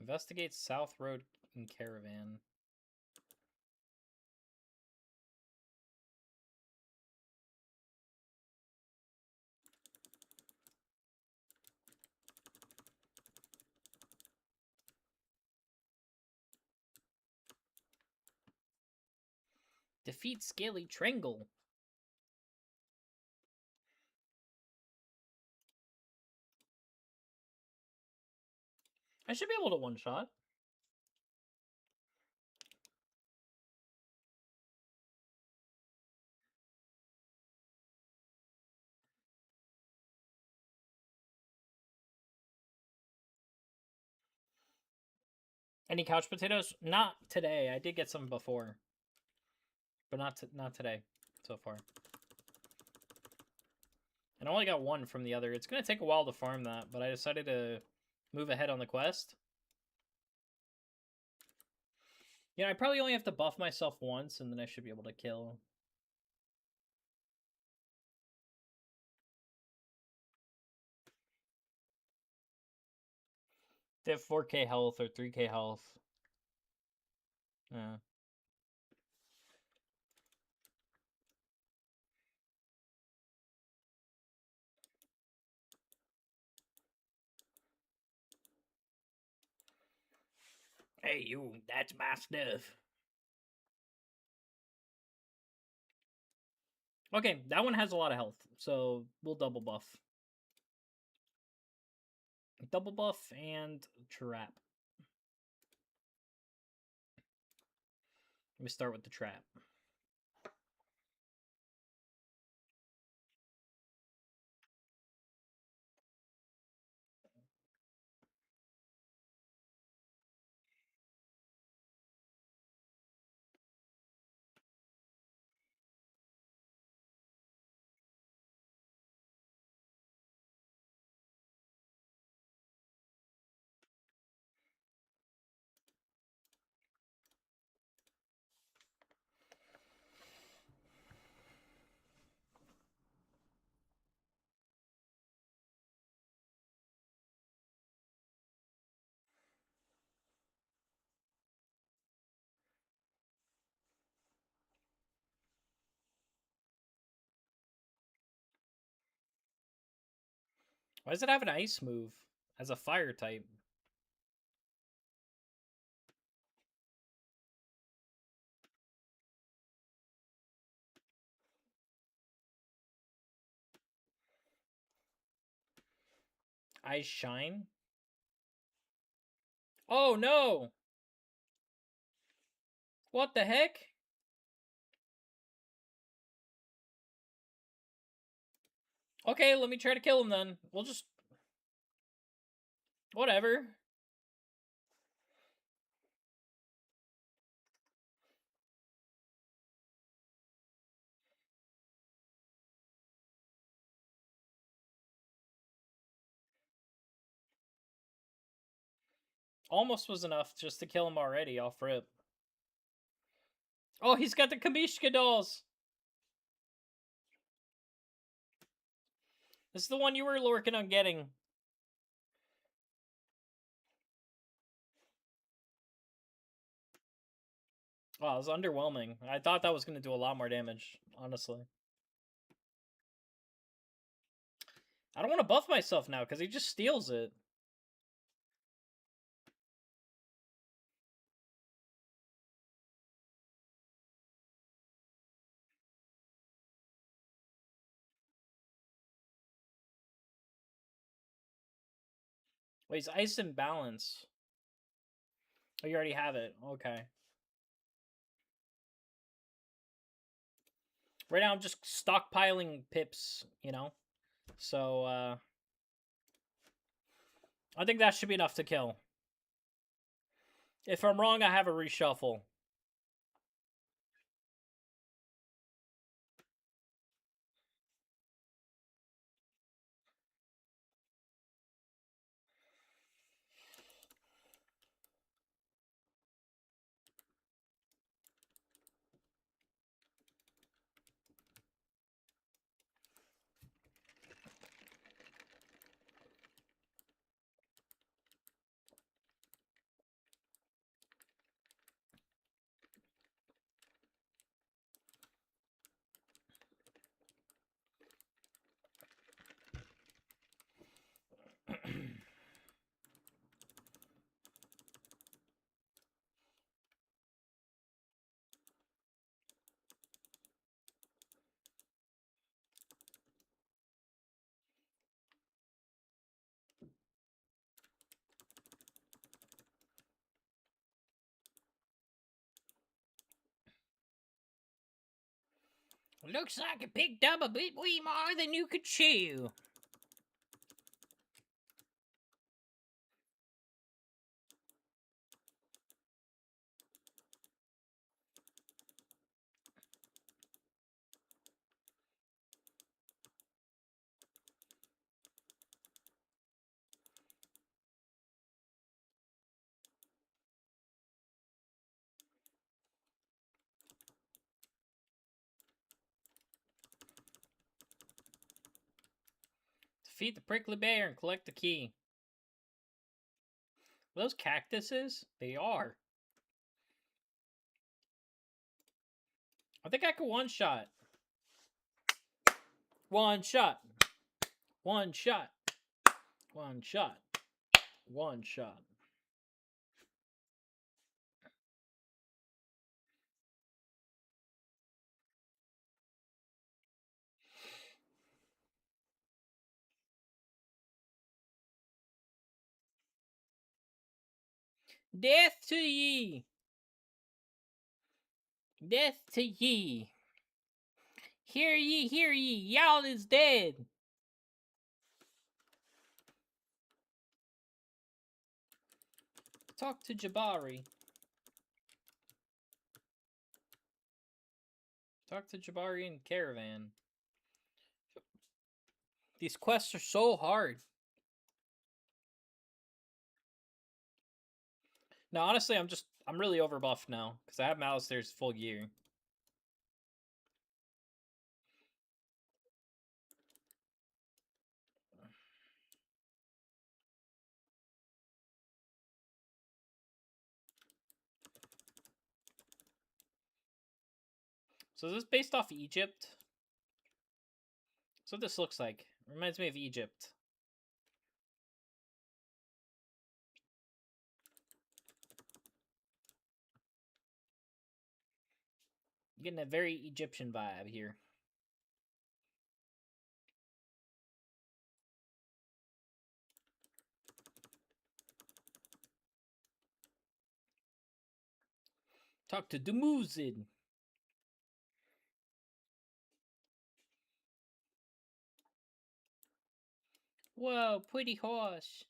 Investigate South Road in Caravan. Defeat Scaly Tringle. I should be able to one-shot. Any couch potatoes? Not today. I did get some before, but not today so far. And I only got one from the other. It's gonna take a while to farm that, but I decided to move ahead on the quest. Yeah, I probably only have to buff myself once, and then I should be able to kill. They have 4k health or 3k health. Yeah. Hey, you, that's my stuff. Okay, that one has a lot of health, so we'll double buff. Double buff and trap. Let me start with the trap. Why does it have an ice move as a fire type? Eyes shine? Oh no! What the heck? Okay, let me try to kill him then. We'll just... Whatever. Almost was enough just to kill him already off rip. Oh, he's got the Kamishka dolls! This is the one you were working on getting. Wow, it was underwhelming. I thought that was going to do a lot more damage, honestly. I don't want to buff myself now, because he just steals it. Wait, he's ice and balance. Oh, you already have it. Okay. Right now I'm just stockpiling pips, you know? So, I think that should be enough to kill. If I'm wrong, I have a reshuffle. Looks like it picked up a bit way more than you could chew. Defeat the prickly bear and collect the key. Are those cactuses? They are. I think I could one shot. One shot. One shot. One shot. One shot. Death to ye! Death to ye! Hear ye, y'all is dead! Talk to Jabari. Talk to Jabari and Caravan. These quests are so hard. No, honestly, I'm really overbuffed now because I have Malastairs full gear. So is this based off Egypt? That's what this looks like. Reminds me of Egypt. Getting a very Egyptian vibe here. Talk to Dumuzid. Whoa, pretty horse.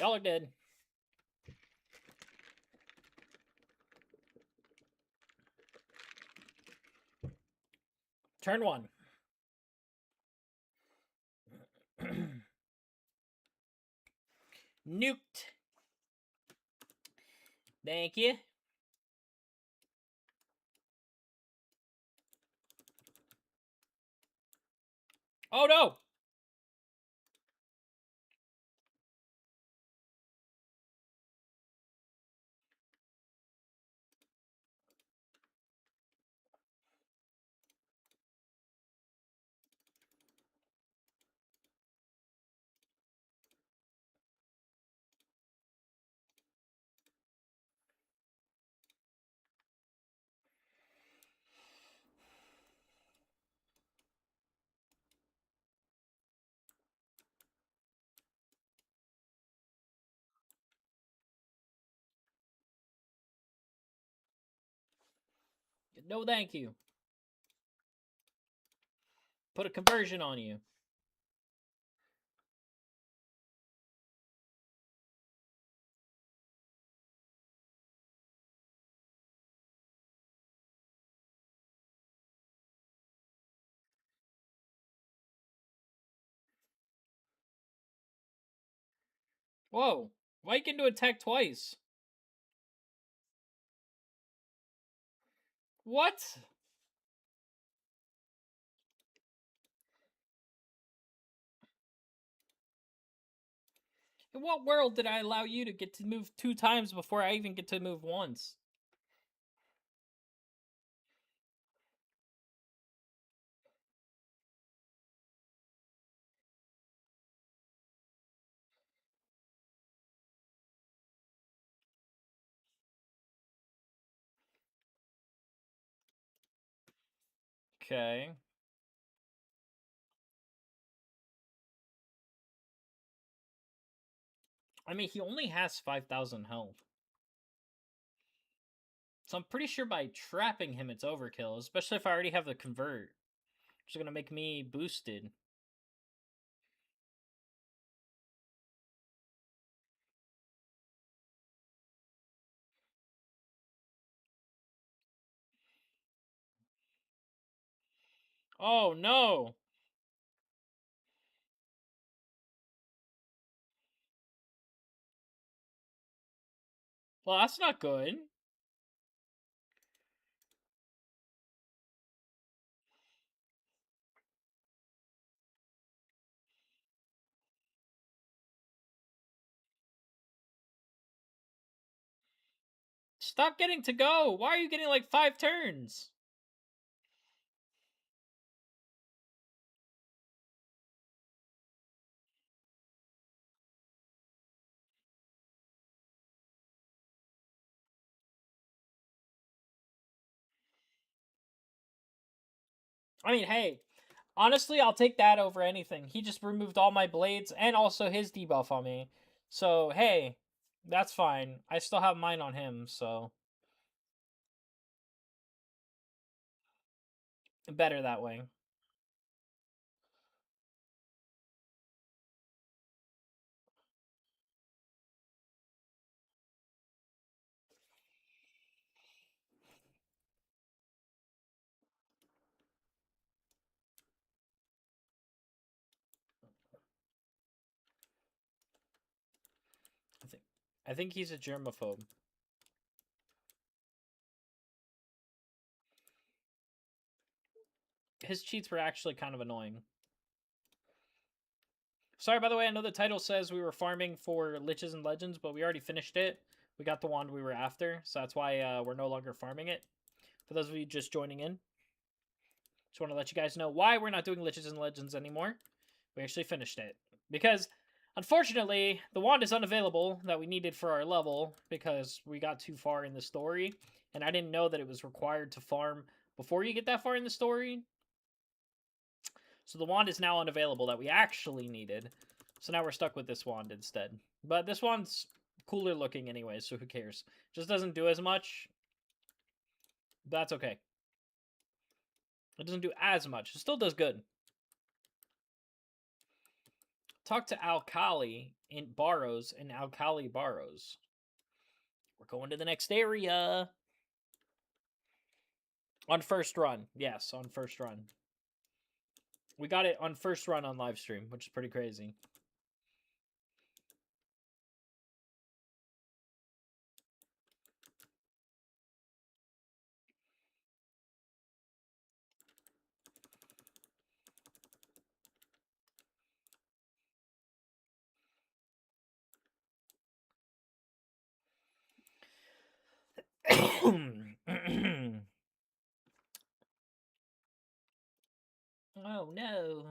Y'all are dead. Turn one. Nuked. Thank you. Oh no! No, thank you. Put a conversion on you. Whoa. Why you can do attack twice? What? In what world did I allow you to get to move 2 times before I even get to move once? Okay. I mean, he only has 5,000 health. So I'm pretty sure by trapping him it's overkill, especially if I already have the convert. Which is going to make me boosted. Oh no! Well, that's not good. Stop getting to go. Why are you getting like 5 turns? I mean, hey, honestly, I'll take that over anything. He just removed all my blades and also his debuff on me. So, hey, that's fine. I still have mine on him, so better that way. I think I think he's a germaphobe. His cheats were actually kind of annoying. Sorry, by the way, I know the title says we were farming for Liches and Legends, but we already finished it. We got the wand we were after, so that's why we're no longer farming it. For those of you just joining in, just want to let you guys know why we're not doing Liches and Legends anymore. We actually finished it. Because, unfortunately, the wand is unavailable that we needed for our level because we got too far in the story. And I didn't know that it was required to farm before you get that far in the story. So the wand is now unavailable that we actually needed. So now we're stuck with this wand instead. But this wand's cooler looking anyway, so who cares? Just doesn't do as much. That's okay. It doesn't do as much. It still does good. Talk to Alkali in Barrows and Alkali Barrows. We're going to the next area. On first run. Yes, on first run. We got it on first run on live stream, which is pretty crazy. Oh no.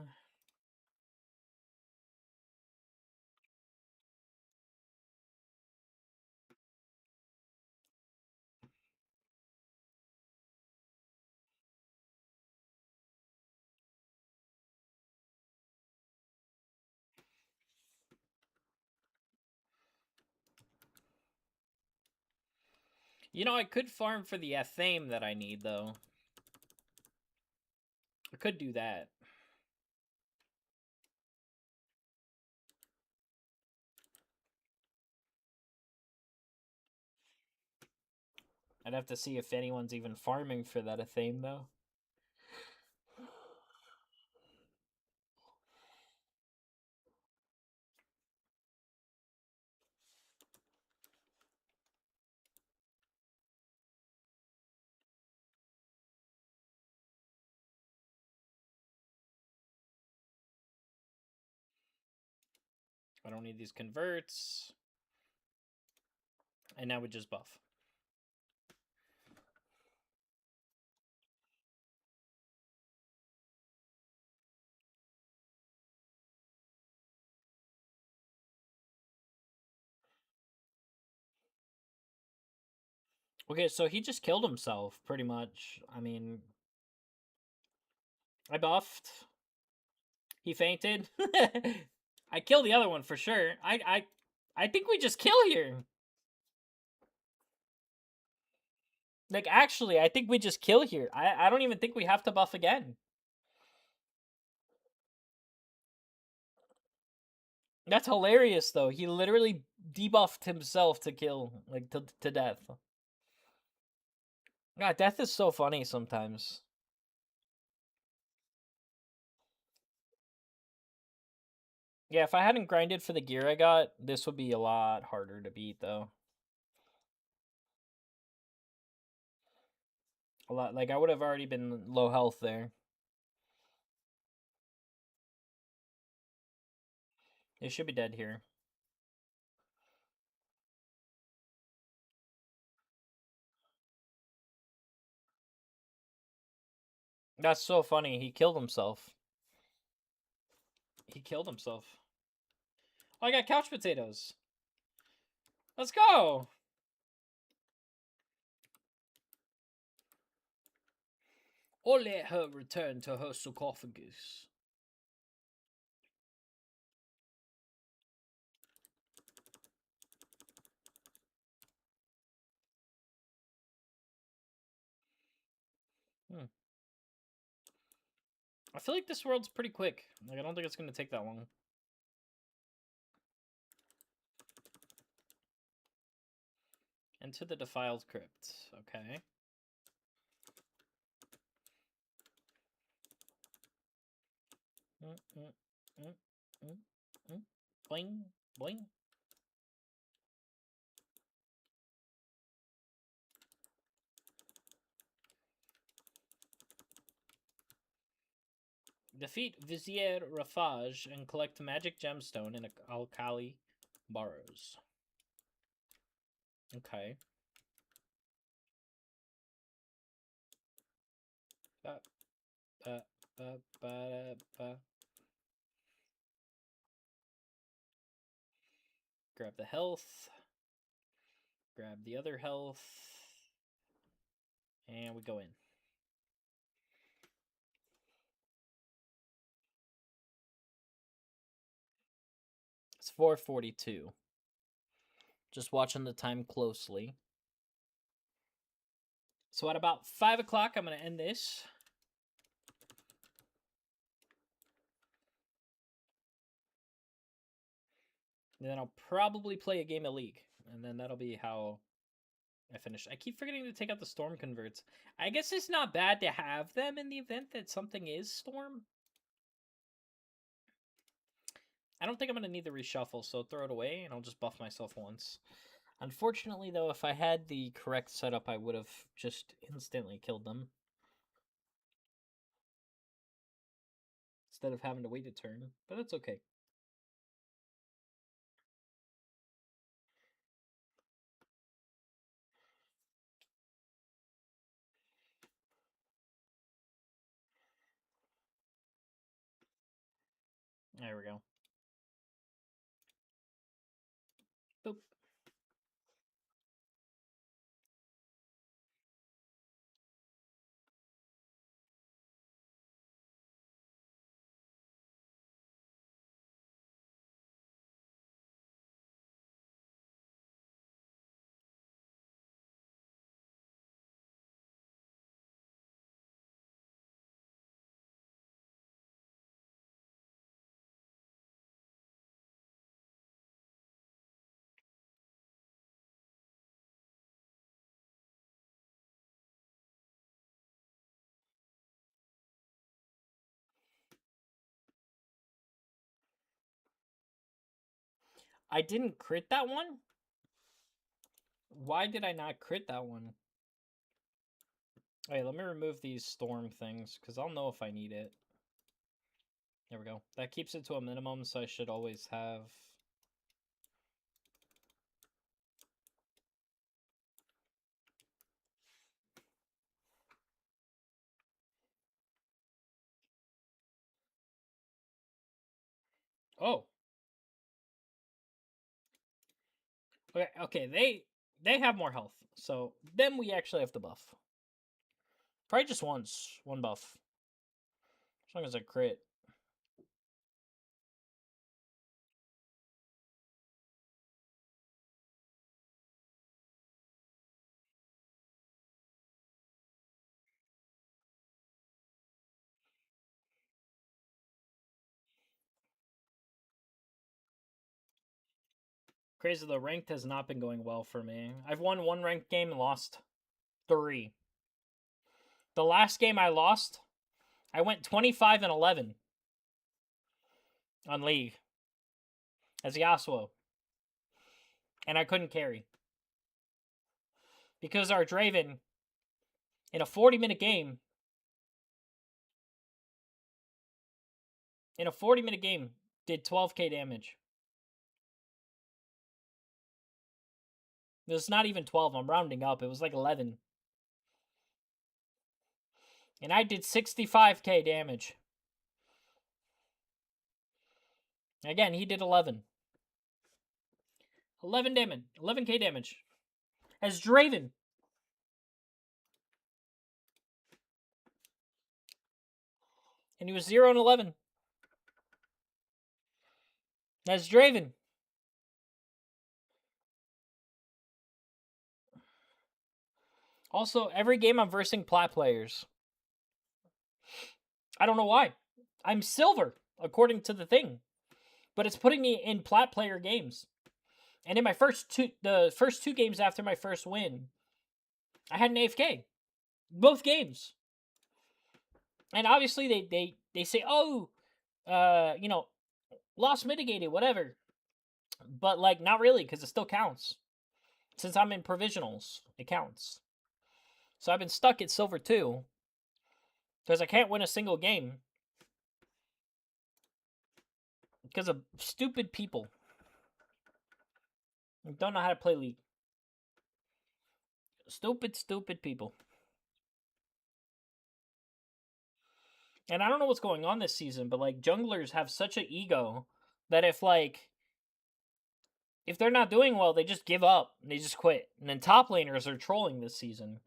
You know, I could farm for the Athame that I need, though. I could do that. I'd have to see if anyone's even farming for that Athame, though. I don't need these converts. And now we just buff. Okay, so he just killed himself, pretty much. I mean, I buffed. He fainted. I killed the other one for sure. I think we just kill here. Like, actually, I think we just kill here. I don't even think we have to buff again. That's hilarious, though. He literally debuffed himself to kill, like, to death. God, death is so funny sometimes. Yeah, if I hadn't grinded for the gear I got, this would be a lot harder to beat, though. A lot, like, I would have already been low health there. It should be dead here. That's so funny. He killed himself. He killed himself. Oh, I got couch potatoes. Let's go. Or let her return to her sarcophagus. I feel like this world's pretty quick. Like, I don't think it's going to take that long. Into the defiled crypt. Okay. Boing, boing. Defeat Vizier Rafaj and collect magic gemstone in Alkali Barrows. Okay. Ba, ba, ba, ba, ba. Grab the health. Grab the other health. And we go in. It's 4:42. Just watching the time closely. So at about 5 o'clock, I'm going to end this. And then I'll probably play a game of League. And then that'll be how I finish. I keep forgetting to take out the Storm Converts. I guess it's not bad to have them in the event that something is Storm. I don't think I'm going to need the reshuffle, so throw it away, and I'll just buff myself once. Unfortunately, though, if I had the correct setup, I would have just instantly killed them. Instead of having to wait a turn, but that's okay. There we go. Boop. I didn't crit that one? Why did I not crit that one? Okay, let me remove these storm things, because I'll know if I need it. There we go. That keeps it to a minimum, so I should always have... Oh! Okay, they have more health, so then we actually have to buff. Probably just once, one buff. As long as I crit. Crazy, the ranked has not been going well for me. I've won one ranked game and lost 3. The last game I lost, I went 25-11 on League as Yasuo. And I couldn't carry. Because our Draven, in a 40-minute game, did 12k damage. It was not even 12, I'm rounding up. It was like 11. And I did 65k damage. Again, he did 11. 11 damage. 11k damage. As Draven. And he was 0 and 11. As Draven. Also, every game I'm versing plat players. I don't know why. I'm silver, according to the thing. But it's putting me in plat player games. And in my first two games after my first win, I had an AFK. Both games. And obviously they say, oh, loss mitigated, whatever. But like not really, because it still counts. Since I'm in provisionals, it counts. So I've been stuck at silver 2. Because I can't win a single game. Because of stupid people. Who don't know how to play League. Stupid people. And I don't know what's going on this season, but like junglers have such an ego that if they're not doing well, they just give up and they just quit. And then top laners are trolling this season.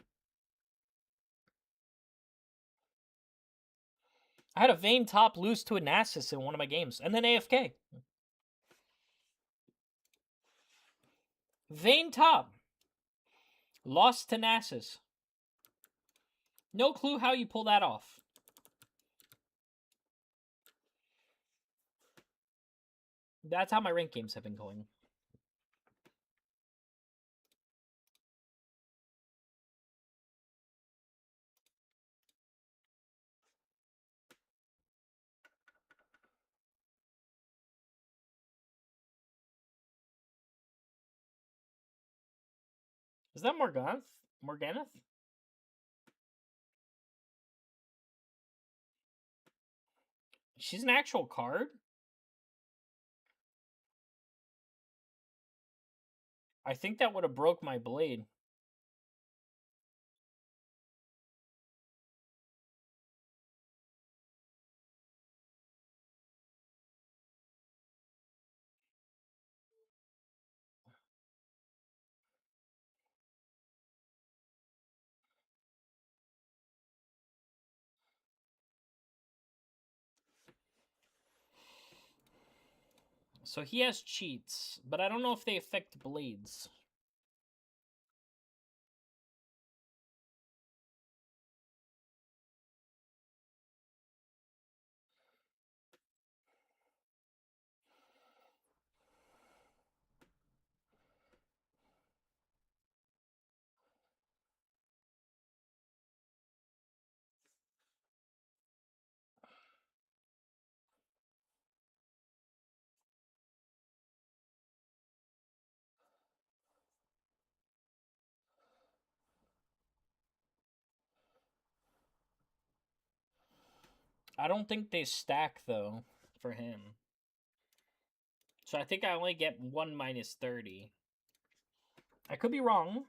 I had a Vayne top lose to a Nasus in one of my games, and then AFK. Vayne top lost to Nasus. No clue how you pull that off. That's how my rank games have been going. Is that Morganath? She's an actual card? I think that would have broke my blade. So he has cheats, but I don't know if they affect blades. I don't think they stack, though, for him. So I think I only get 1 minus 30. I could be wrong.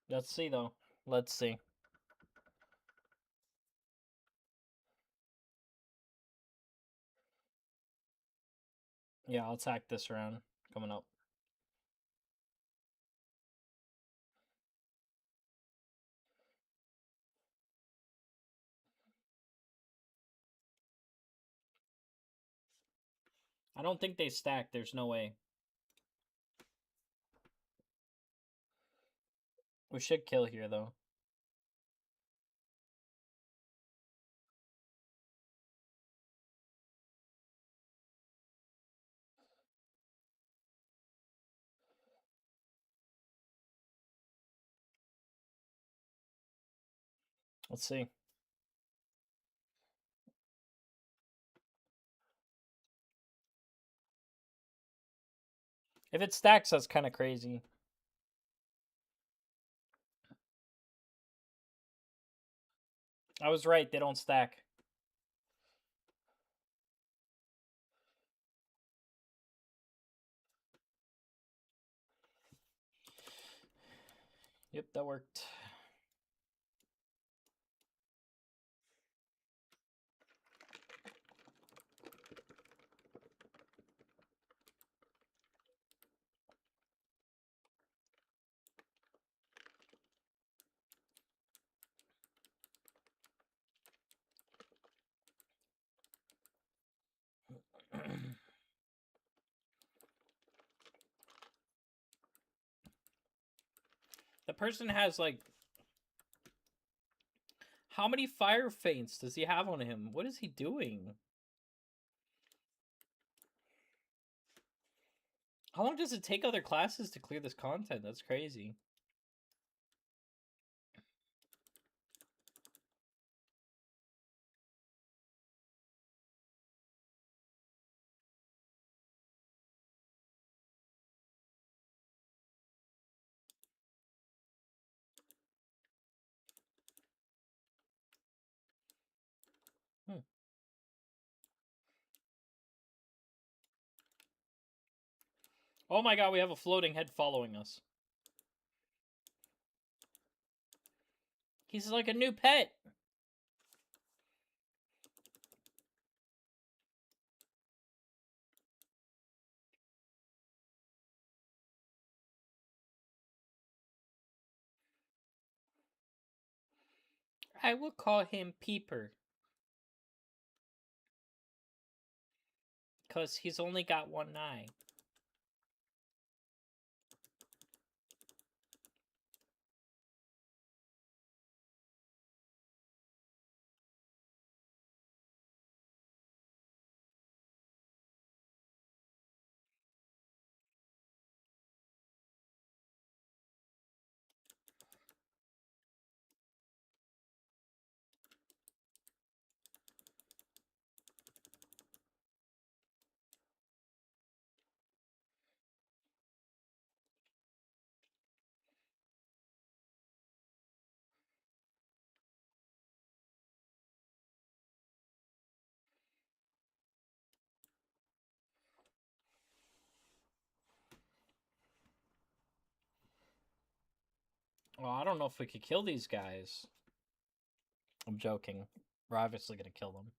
Let's see, though. Let's see. Yeah, I'll attack this round. Coming up. I don't think they stack. There's no way. We should kill here, though. Let's see. If it stacks, that's kind of crazy. I was right. They don't stack. Yep, that worked. The person has like, how many fire feints does he have on him? What is he doing? How long does it take other classes to clear this content? That's crazy. Hmm. Oh my god, we have a floating head following us. He's like a new pet. I will call him Peeper. Because he's only got one eye. Well, I don't know if we could kill these guys. I'm joking. We're obviously gonna kill them.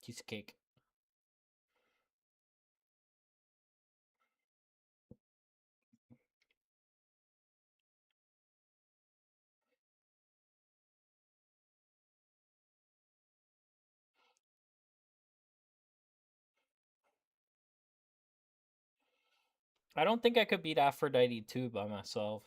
Piece of cake. I don't think I could beat Aphrodite 2 by myself.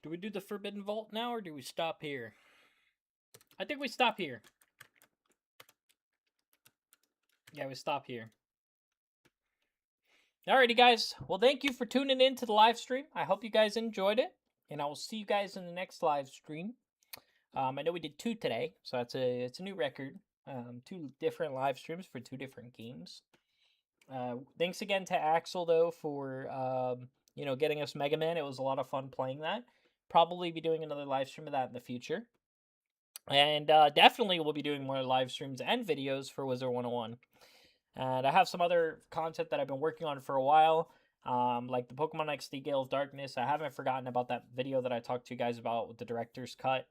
Do we do the Forbidden Vault now, or do we stop here? I think we stop here. Yeah, we stop here. Alrighty, guys. Well, thank you for tuning in to the live stream. I hope you guys enjoyed it, and I will see you guys in the next live stream. I know we did 2 today, so it's a new record. 2 different live streams for 2 different games. Thanks again to Axel though for getting us Mega Man. It was a lot of fun playing that. Probably be doing another live stream of that in the future. And definitely we'll be doing more live streams and videos for Wizard 101. And I have some other content that I've been working on for a while, like the Pokemon XD Gale of Darkness. I haven't forgotten about that video that I talked to you guys about with the director's cut.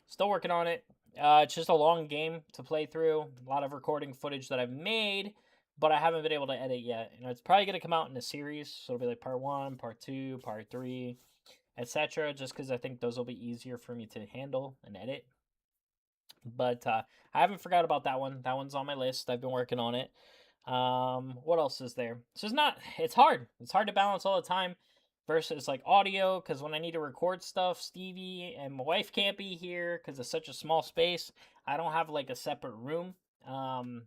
Still working on it. It's just a long game to play through. A lot of recording footage that I've made, but I haven't been able to edit yet. You know, it's probably gonna come out in a series, so it'll be like part 1, part 2, part 3, etc. Just because I think those will be easier for me to handle and edit. But I haven't forgot about that one. That one's on my list. I've been working on it. What else is there? It's just not. It's hard. It's hard to balance all the time versus like audio because when I need to record stuff, Stevie and my wife can't be here because it's such a small space. I don't have like a separate room. Um,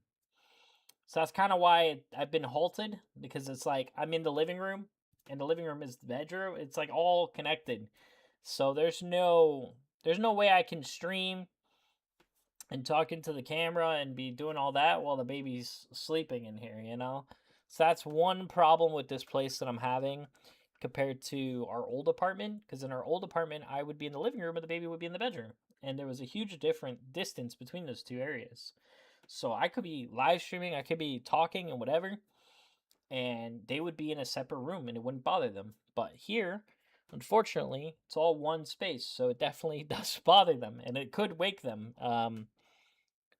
so that's kind of why I've been halted because it's like I'm in the living room and the living room is the bedroom. It's like all connected. So there's no way I can stream and talking to the camera and be doing all that while the baby's sleeping in here, you know? So that's one problem with this place that I'm having compared to our old apartment. Because in our old apartment, I would be in the living room and the baby would be in the bedroom. And there was a huge different distance between those two areas. So I could be live streaming, I could be talking and whatever, and they would be in a separate room and it wouldn't bother them. But here, unfortunately, it's all one space, so it definitely does bother them and it could wake them.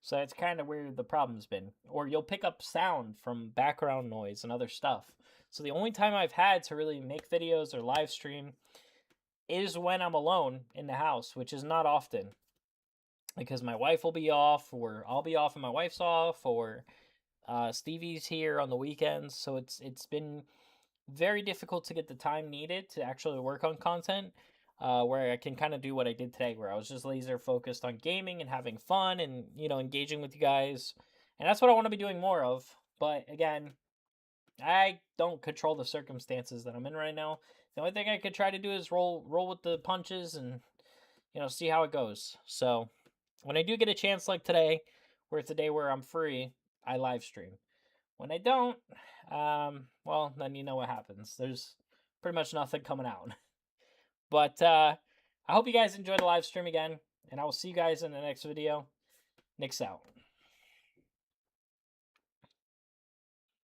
So that's kind of where the problem's been. Or you'll pick up sound from background noise and other stuff. So the only time I've had to really make videos or live stream is when I'm alone in the house, which is not often. Because my wife will be off, or I'll be off and my wife's off, or Stevie's here on the weekends. So it's been very difficult to get the time needed to actually work on content where I can kind of do what I did today, where I was just laser focused on gaming and having fun and, you know, engaging with you guys. And that's what I want to be doing more of. But again, I don't control the circumstances that I'm in right now. The only thing I could try to do is roll with the punches and, you know, see how it goes. So when I do get a chance like today, where it's a day where I'm free, I live stream. When I don't, well, then you know what happens. There's pretty much nothing coming out. But I hope you guys enjoyed the live stream again, and I will see you guys in the next video. Nick's out.